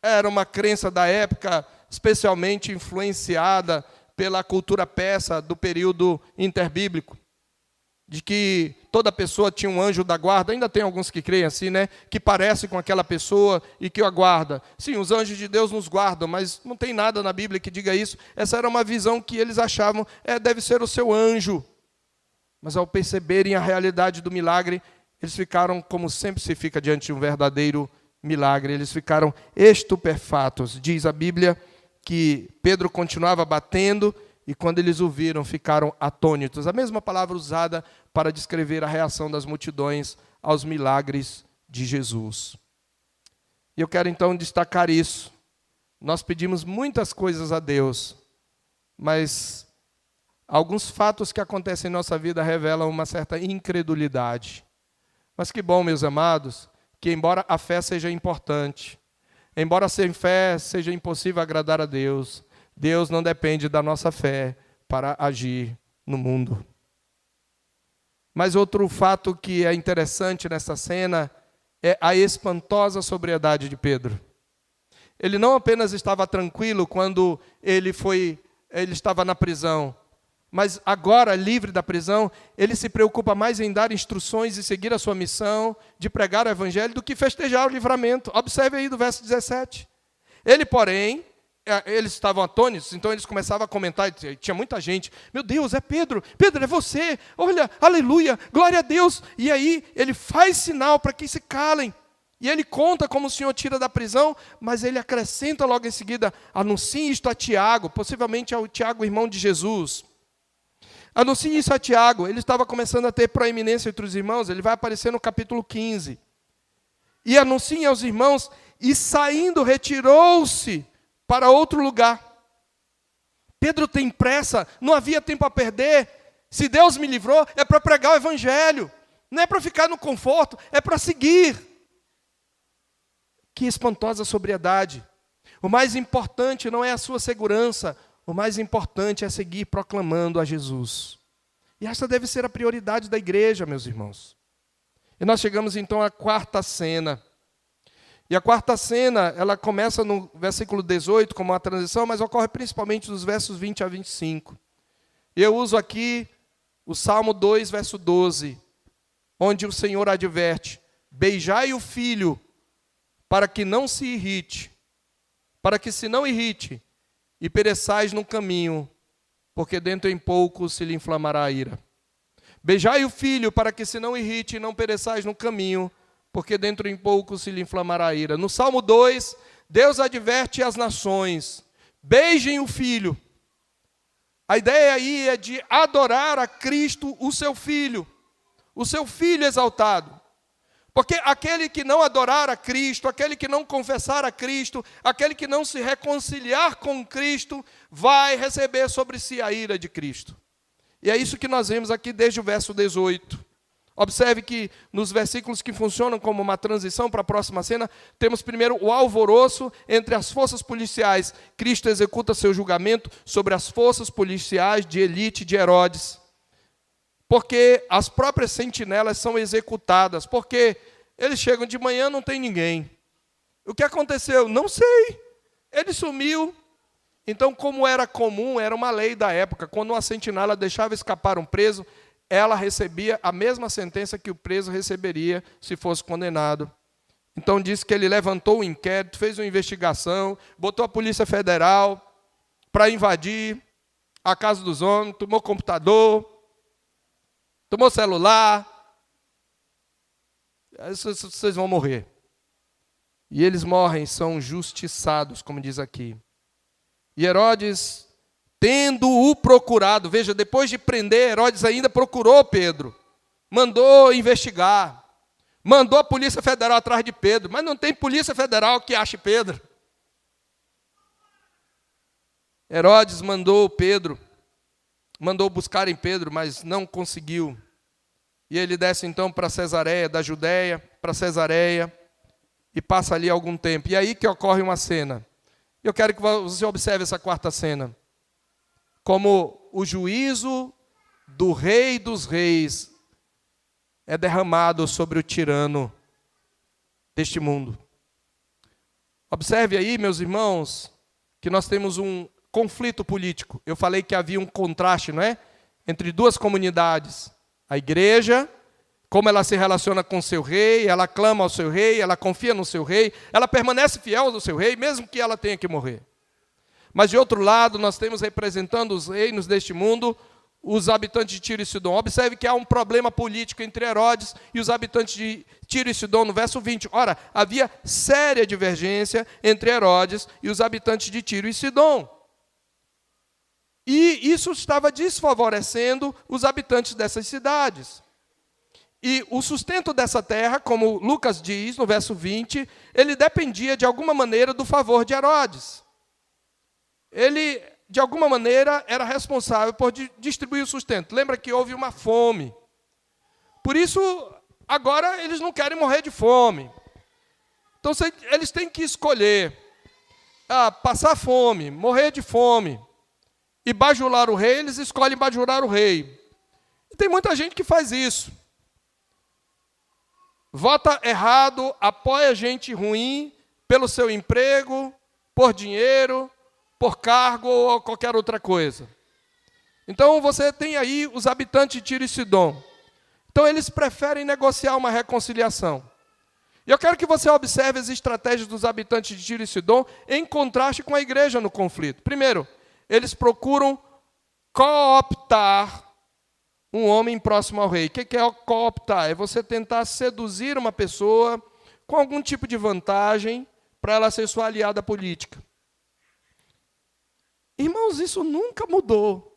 A: Era uma crença da época, especialmente influenciada pela cultura persa do período interbíblico, de que toda pessoa tinha um anjo da guarda. Ainda tem alguns que creem assim, né? Que parece com aquela pessoa e que o aguarda. Sim, os anjos de Deus nos guardam, mas não tem nada na Bíblia que diga isso. Essa era uma visão que eles achavam: deve ser o seu anjo. Mas ao perceberem a realidade do milagre, eles ficaram, como sempre se fica diante de um verdadeiro milagre, eles ficaram estupefatos. Diz a Bíblia que Pedro continuava batendo, e quando eles o viram, ficaram atônitos. A mesma palavra usada para descrever a reação das multidões aos milagres de Jesus. E eu quero então destacar isso. Nós pedimos muitas coisas a Deus, mas alguns fatos que acontecem em nossa vida revelam uma certa incredulidade. Mas que bom, meus amados, que embora a fé seja importante, embora sem fé seja impossível agradar a Deus, Deus não depende da nossa fé para agir no mundo. Mas outro fato que é interessante nessa cena é a espantosa sobriedade de Pedro. Ele não apenas estava tranquilo quando ele estava na prisão, mas agora, livre da prisão, ele se preocupa mais em dar instruções e seguir a sua missão de pregar o evangelho do que festejar o livramento. Observe aí do verso 17. Ele, porém, eles estavam atônitos, então eles começavam a comentar, e tinha muita gente, meu Deus, é Pedro, Pedro, é você, olha, aleluia, glória a Deus. E aí ele faz sinal para que se calem. E ele conta como o Senhor tira da prisão, mas ele acrescenta logo em seguida, anuncie isto a Tiago, possivelmente ao Tiago, irmão de Jesus. Anuncie isso a Tiago, ele estava começando a ter proeminência entre os irmãos, ele vai aparecer no capítulo 15. E anuncie aos irmãos, e saindo retirou-se para outro lugar. Pedro tem pressa, não havia tempo a perder. Se Deus me livrou, é para pregar o evangelho, não é para ficar no conforto, é para seguir. Que espantosa sobriedade. O mais importante não é a sua segurança, o mais importante é seguir proclamando a Jesus. E essa deve ser a prioridade da igreja, meus irmãos. E nós chegamos então à quarta cena. E a quarta cena, ela começa no versículo 18 como uma transição, mas ocorre principalmente dos versos 20 a 25. Eu uso aqui o Salmo 2, verso 12, onde o Senhor adverte: beijai o filho, para que não se irrite, para que se não irrite, e pereçais no caminho, porque dentro em pouco se lhe inflamará a ira. Beijai o filho, para que se não irrite e não pereçais no caminho, porque dentro em pouco se lhe inflamará a ira. No Salmo 2, Deus adverte as nações: beijem o filho. A ideia aí é de adorar a Cristo, o seu filho exaltado. Porque aquele que não adorar a Cristo, aquele que não confessar a Cristo, aquele que não se reconciliar com Cristo, vai receber sobre si a ira de Cristo. E é isso que nós vemos aqui desde o verso 18. Observe que nos versículos que funcionam como uma transição para a próxima cena, temos primeiro o alvoroço entre as forças policiais. Cristo executa seu julgamento sobre as forças policiais de elite de Herodes. Porque as próprias sentinelas são executadas, porque eles chegam de manhã, não tem ninguém. O que aconteceu? Não sei. Ele sumiu. Então, como era comum, era uma lei da época, quando uma sentinela deixava escapar um preso, ela recebia a mesma sentença que o preso receberia se fosse condenado. Então, diz que ele levantou o inquérito, fez uma investigação, botou a Polícia Federal para invadir a casa dos homens, tomou computador, tomou celular. Vocês vão morrer. E eles morrem, são justiçados, como diz aqui. E Herodes, tendo-o procurado, veja, depois de prender, Herodes ainda procurou Pedro, mandou investigar, mandou a Polícia Federal atrás de Pedro, mas não tem Polícia Federal que ache Pedro. Herodes mandou buscarem Pedro, mas não conseguiu. E ele desce então para Cesareia da Judéia, para Cesareia, e passa ali algum tempo. E aí que ocorre uma cena. Eu quero que você observe essa quarta cena. Como o juízo do Rei dos Reis é derramado sobre o tirano deste mundo. Observe aí, meus irmãos, que nós temos um conflito político. Eu falei que havia um contraste, não é? Entre duas comunidades. A igreja, como ela se relaciona com o seu rei, ela clama ao seu rei, ela confia no seu rei, ela permanece fiel ao seu rei, mesmo que ela tenha que morrer. Mas, de outro lado, nós temos representando os reinos deste mundo, os habitantes de Tiro e Sidom. Observe que há um problema político entre Herodes e os habitantes de Tiro e Sidom, no verso 20. Ora, havia séria divergência entre Herodes e os habitantes de Tiro e Sidom. E isso estava desfavorecendo os habitantes dessas cidades. E o sustento dessa terra, como Lucas diz no verso 20, ele dependia de alguma maneira do favor de Herodes. ele, de alguma maneira, era responsável por distribuir o sustento. Lembra que houve uma fome. Por isso, agora eles não querem morrer de fome. Então, eles têm que escolher passar fome, morrer de fome e bajular o rei. Eles escolhem bajular o rei. E tem muita gente que faz isso. Vota errado, apoia gente ruim pelo seu emprego, por dinheiro, por cargo ou qualquer outra coisa. Então, você tem aí os habitantes de Tiro e Sidom. Então, eles preferem negociar uma reconciliação. E eu quero que você observe as estratégias dos habitantes de Tiro e Sidom em contraste com a igreja no conflito. Primeiro, eles procuram cooptar um homem próximo ao rei. O que é cooptar? É você tentar seduzir uma pessoa com algum tipo de vantagem para ela ser sua aliada política. Irmãos, isso nunca mudou.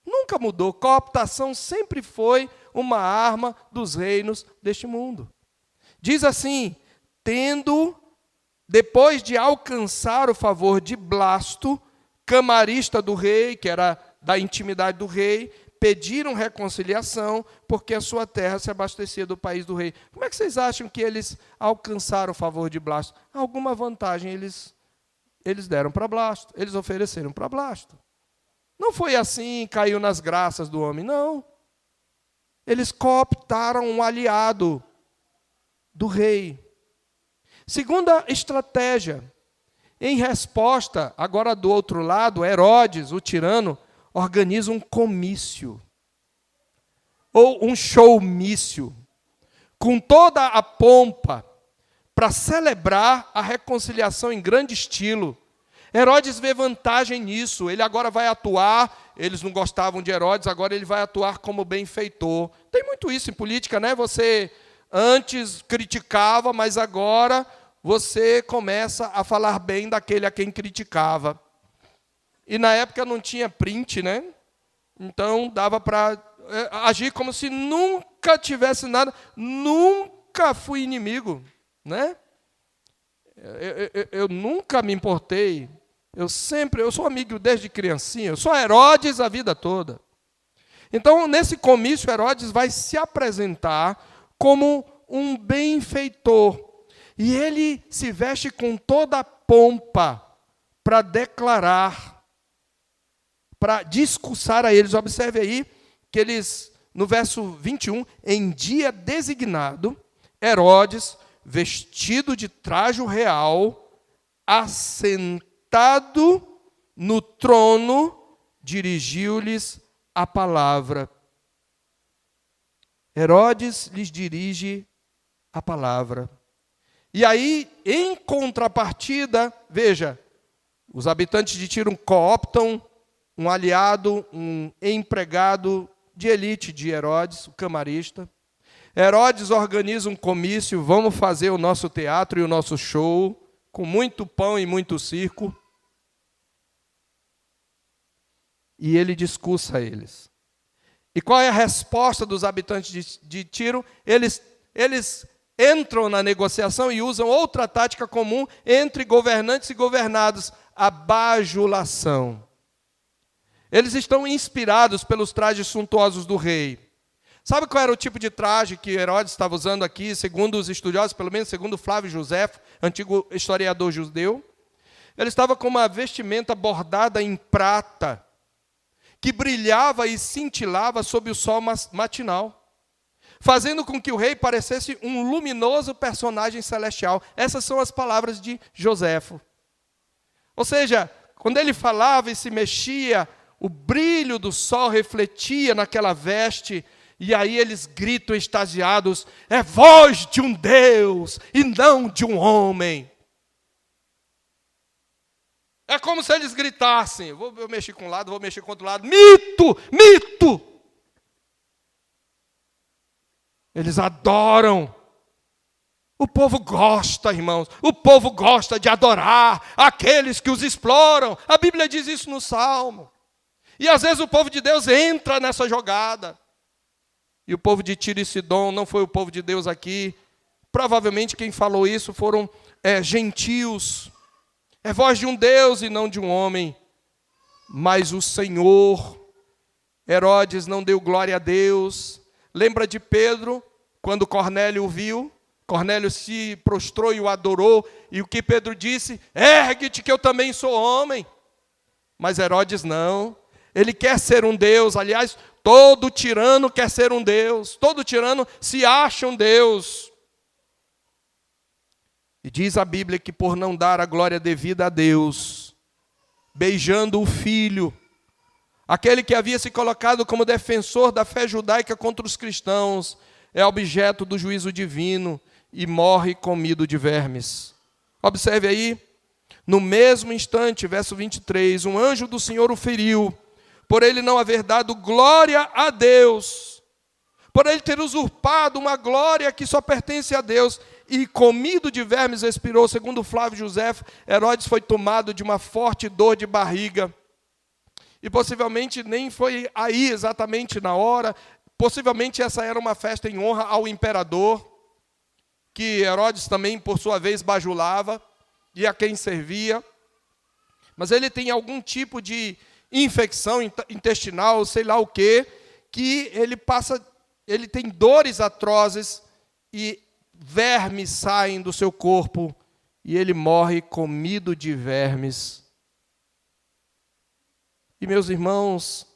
A: Nunca mudou. Cooptação sempre foi uma arma dos reinos deste mundo. Diz assim: depois de alcançar o favor de Blasto, camarista do rei, que era da intimidade do rei, pediram reconciliação, porque a sua terra se abastecia do país do rei. Como é que vocês acham que eles alcançaram o favor de Blasto? Alguma vantagem eles deram para Blasto, eles ofereceram para Blasto. Não foi assim, caiu nas graças do homem, não. Eles cooptaram um aliado do rei. Segunda estratégia, em resposta, agora do outro lado, Herodes, o tirano, organiza um comício, ou um showmício, com toda a pompa, para celebrar a reconciliação em grande estilo. Herodes vê vantagem nisso, ele agora vai atuar, eles não gostavam de Herodes, agora ele vai atuar como benfeitor. Tem muito isso em política, né? Você antes criticava, mas agora você começa a falar bem daquele a quem criticava. E na época não tinha print, né? Então dava para agir como se nunca tivesse nada, nunca fui inimigo, né? Eu nunca me importei. Eu sou amigo desde criancinha, eu sou Herodes a vida toda. Então, nesse comício, Herodes vai se apresentar como um benfeitor. E ele se veste com toda a pompa para declarar, para discursar a eles. Observe aí que eles, no verso 21, em dia designado, Herodes, vestido de trajo real, assentado no trono, dirigiu-lhes a palavra. Herodes lhes dirige a palavra. E aí, em contrapartida, veja, os habitantes de Tiro cooptam um aliado, um empregado de elite de Herodes, o camarista. Herodes organiza um comício, vamos fazer o nosso teatro e o nosso show, com muito pão e muito circo. E ele discursa a eles. E qual é a resposta dos habitantes de Tiro? Eles entram na negociação e usam outra tática comum entre governantes e governados, a bajulação. Eles estão inspirados pelos trajes suntuosos do rei. Sabe qual era o tipo de traje que Herodes estava usando aqui, segundo os estudiosos, pelo menos segundo Flávio Josefo, antigo historiador judeu? Ele estava com uma vestimenta bordada em prata, que brilhava e cintilava sob o sol matinal, fazendo com que o rei parecesse um luminoso personagem celestial. Essas são as palavras de Josefo. Ou seja, quando ele falava e se mexia, o brilho do sol refletia naquela veste, e aí eles gritam extasiados: é voz de um Deus e não de um homem. É como se eles gritassem: vou mexer com um lado, vou mexer com o outro lado. Mito! Mito! Eles adoram. O povo gosta, irmãos. O povo gosta de adorar aqueles que os exploram. A Bíblia diz isso no Salmo. E às vezes o povo de Deus entra nessa jogada. E o povo de Tiro e Sidom não foi o povo de Deus aqui. Provavelmente quem falou isso foram gentios. É voz de um Deus e não de um homem. mas o Senhor. Herodes não deu glória a Deus. Lembra de Pedro, quando Cornélio o viu? Cornélio se prostrou e o adorou. E o que Pedro disse? Ergue-te que eu também sou homem. Mas Herodes não. Ele quer ser um Deus. Aliás, todo tirano quer ser um Deus. Todo tirano se acha um Deus. E diz a Bíblia que por não dar a glória devida a Deus, beijando o filho, aquele que havia se colocado como defensor da fé judaica contra os cristãos, é objeto do juízo divino e morre comido de vermes. Observe aí, no mesmo instante, verso 23, um anjo do Senhor o feriu, por ele não haver dado glória a Deus, por ele ter usurpado uma glória que só pertence a Deus, e comido de vermes expirou. Segundo Flávio Josefo, Herodes foi tomado de uma forte dor de barriga, e possivelmente nem foi aí exatamente na hora, possivelmente essa era uma festa em honra ao imperador, que Herodes também, por sua vez, bajulava, e a quem servia. Mas ele tem algum tipo de infecção intestinal, sei lá o quê, que ele tem dores atrozes, e vermes saem do seu corpo, e ele morre comido de vermes. E, meus irmãos,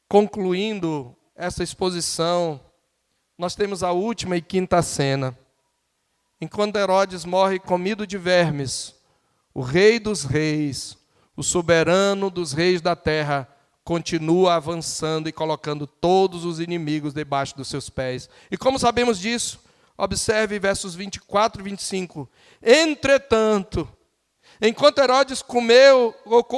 A: concluindo essa exposição, nós temos a última e quinta cena. Enquanto Herodes morre comido de vermes, o rei dos reis, o soberano dos reis da terra, continua avançando e colocando todos os inimigos debaixo dos seus pés. E como sabemos disso? Observe versos 24 e 25. Entretanto, enquanto Herodes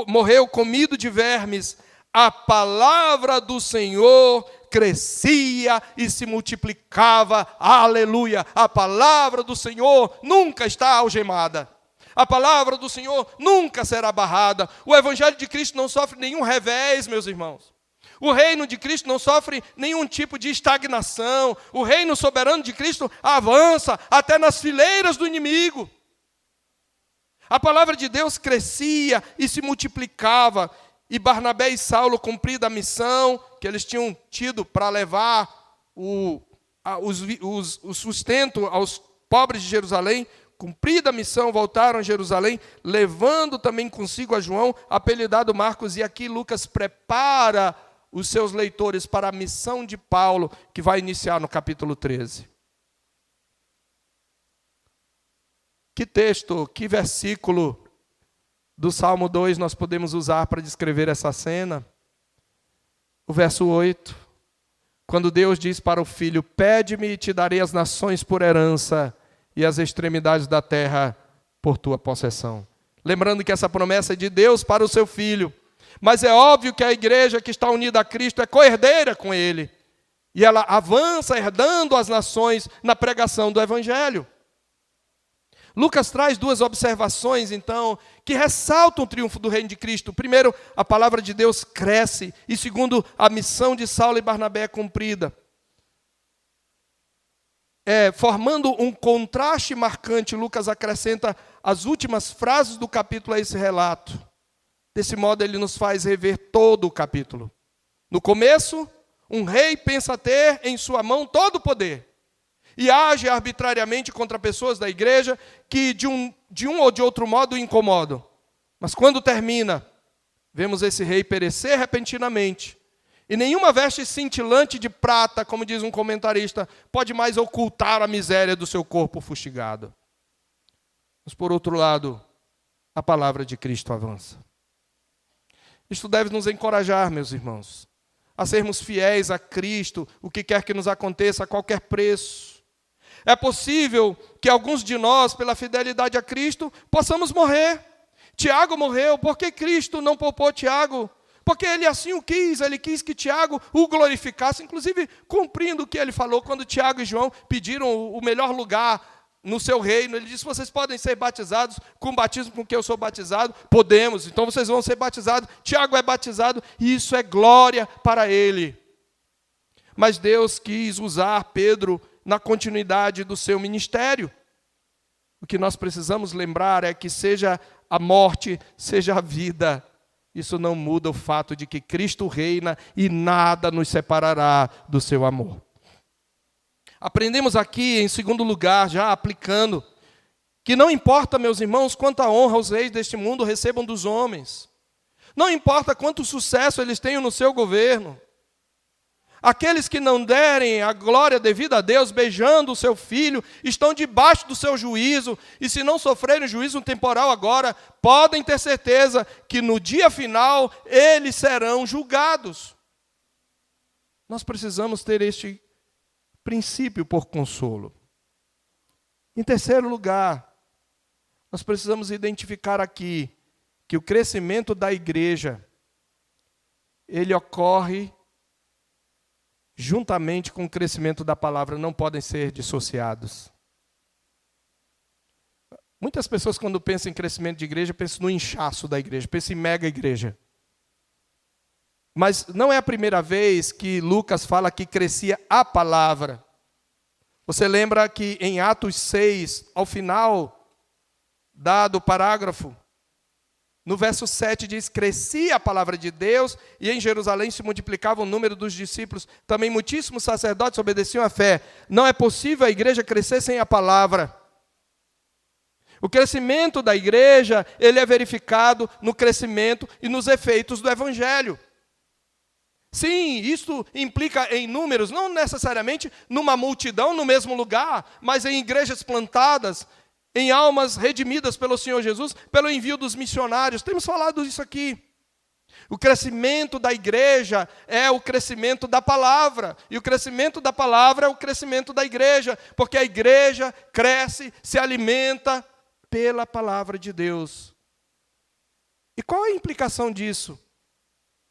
A: morreu comido de vermes, a palavra do Senhor crescia e se multiplicava. Aleluia! A palavra do Senhor nunca está algemada. A palavra do Senhor nunca será barrada. O Evangelho de Cristo não sofre nenhum revés, meus irmãos. O reino de Cristo não sofre nenhum tipo de estagnação. O reino soberano de Cristo avança até nas fileiras do inimigo. A palavra de Deus crescia e se multiplicava. E Barnabé e Saulo, cumprida a missão que eles tinham tido para levar o sustento aos pobres de Jerusalém, cumprida a missão, voltaram a Jerusalém, levando também consigo a João, apelidado Marcos. E aqui Lucas prepara os seus leitores para a missão de Paulo, que vai iniciar no capítulo 13. Que texto, que versículo do Salmo 2 nós podemos usar para descrever essa cena? O verso 8, quando Deus diz para o filho: pede-me e te darei as nações por herança e as extremidades da terra por tua possessão. Lembrando que essa promessa é de Deus para o seu filho. Mas é óbvio que a igreja que está unida a Cristo é co-herdeira com Ele. E ela avança herdando as nações na pregação do Evangelho. Lucas traz duas observações, então, que ressaltam o triunfo do reino de Cristo. Primeiro, a palavra de Deus cresce. E segundo, a missão de Saulo e Barnabé é cumprida. Formando um contraste marcante, Lucas acrescenta as últimas frases do capítulo a esse relato. Desse modo, ele nos faz rever todo o capítulo. No começo, um rei pensa ter em sua mão todo o poder e age arbitrariamente contra pessoas da igreja que de um ou de outro modo o incomodam. Mas quando termina, vemos esse rei perecer repentinamente. E nenhuma veste cintilante de prata, como diz um comentarista, pode mais ocultar a miséria do seu corpo fustigado. Mas, por outro lado, a palavra de Cristo avança. Isto deve nos encorajar, meus irmãos, a sermos fiéis a Cristo, o que quer que nos aconteça, a qualquer preço. É possível que alguns de nós, pela fidelidade a Cristo, possamos morrer. Tiago morreu. Por que Cristo não poupou Tiago? Porque ele assim o quis. Ele quis que Tiago o glorificasse, inclusive cumprindo o que ele falou quando Tiago e João pediram o melhor lugar no seu reino. Ele disse: vocês podem ser batizados com o batismo com que eu sou batizado? Podemos, então vocês vão ser batizados. Tiago é batizado e isso é glória para ele. Mas Deus quis usar Pedro na continuidade do seu ministério. O que nós precisamos lembrar é que seja a morte, seja a vida, isso não muda o fato de que Cristo reina e nada nos separará do seu amor. Aprendemos aqui, em segundo lugar, já aplicando, que não importa, meus irmãos, quanta honra os reis deste mundo recebam dos homens. Não importa quanto sucesso eles tenham no seu governo. Aqueles que não derem a glória devida a Deus, beijando o seu filho, estão debaixo do seu juízo, e se não sofrerem juízo temporal agora, podem ter certeza que no dia final eles serão julgados. Nós precisamos ter este princípio por consolo. Em terceiro lugar, nós precisamos identificar aqui que o crescimento da igreja, ele ocorre juntamente com o crescimento da palavra, não podem ser dissociados. Muitas pessoas, quando pensam em crescimento de igreja, pensam no inchaço da igreja, pensam em mega igreja. Mas não é a primeira vez que Lucas fala que crescia a palavra. Você lembra que em Atos 6, ao final do parágrafo, no verso 7 diz, crescia a palavra de Deus, e em Jerusalém se multiplicava o número dos discípulos. Também muitíssimos sacerdotes obedeciam à fé. Não é possível a igreja crescer sem a palavra. O crescimento da igreja, ele é verificado no crescimento e nos efeitos do evangelho. Sim, isso implica em números, não necessariamente numa multidão no mesmo lugar, mas em igrejas plantadas, em almas redimidas pelo Senhor Jesus, pelo envio dos missionários. Temos falado isso aqui. O crescimento da igreja é o crescimento da palavra. E o crescimento da palavra é o crescimento da igreja. Porque a igreja cresce, se alimenta pela palavra de Deus. E qual é a implicação disso?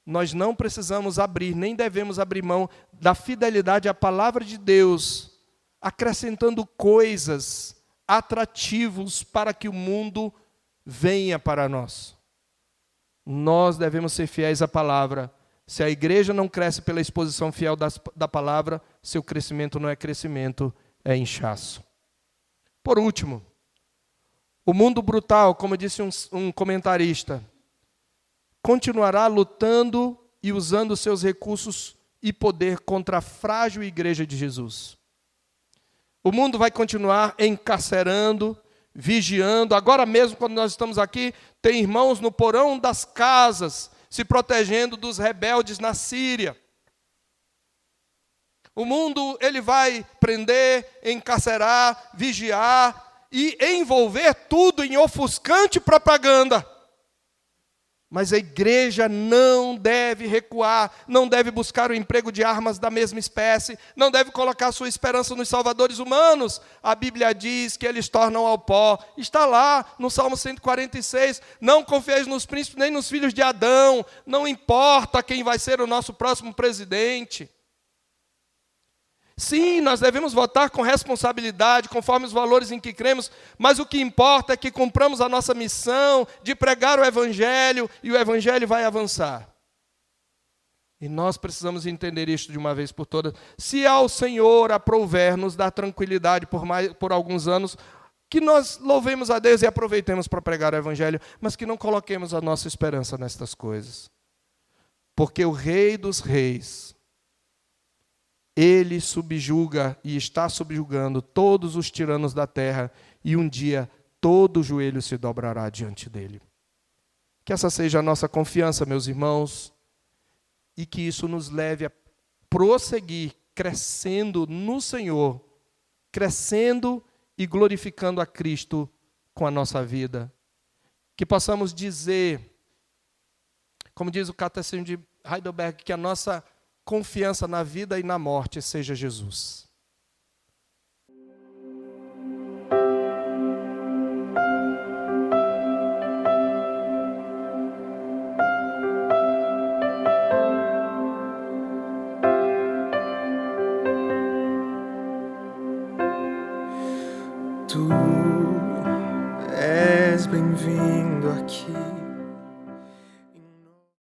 A: Nós não precisamos abrir, nem devemos abrir mão da fidelidade à palavra de Deus, acrescentando coisas atrativos para que o mundo venha para nós. Nós devemos ser fiéis à palavra. Se a igreja não cresce pela exposição fiel da palavra, seu crescimento não é crescimento, é inchaço. Por último, o mundo brutal, como disse um comentarista, continuará lutando e usando seus recursos e poder contra a frágil igreja de Jesus. O mundo vai continuar encarcerando, vigiando. Agora mesmo, quando nós estamos aqui, tem irmãos no porão das casas, se protegendo dos rebeldes na Síria. O mundo, ele vai prender, encarcerar, vigiar e envolver tudo em ofuscante propaganda. Mas a igreja não deve recuar, não deve buscar o emprego de armas da mesma espécie, não deve colocar sua esperança nos salvadores humanos. A Bíblia diz que eles tornam ao pó. Está lá no Salmo 146, não confieis nos príncipes nem nos filhos de Adão, não importa quem vai ser o nosso próximo presidente. Sim, nós devemos votar com responsabilidade, conforme os valores em que cremos, mas o que importa é que cumpramos a nossa missão de pregar o Evangelho, e o Evangelho vai avançar. E nós precisamos entender isto de uma vez por todas. Se ao Senhor aprouver nos dar tranquilidade por alguns anos, que nós louvemos a Deus e aproveitemos para pregar o Evangelho, mas que não coloquemos a nossa esperança nestas coisas. Porque o Rei dos Reis, ele subjuga e está subjugando todos os tiranos da terra, e um dia todo joelho se dobrará diante dele. Que essa seja a nossa confiança, meus irmãos, e que isso nos leve a prosseguir crescendo no Senhor, crescendo e glorificando a Cristo com a nossa vida. Que possamos dizer, como diz o Catecismo de Heidelberg, que a nossa confiança na vida e na morte seja Jesus.
B: Tu és bem-vindo aqui.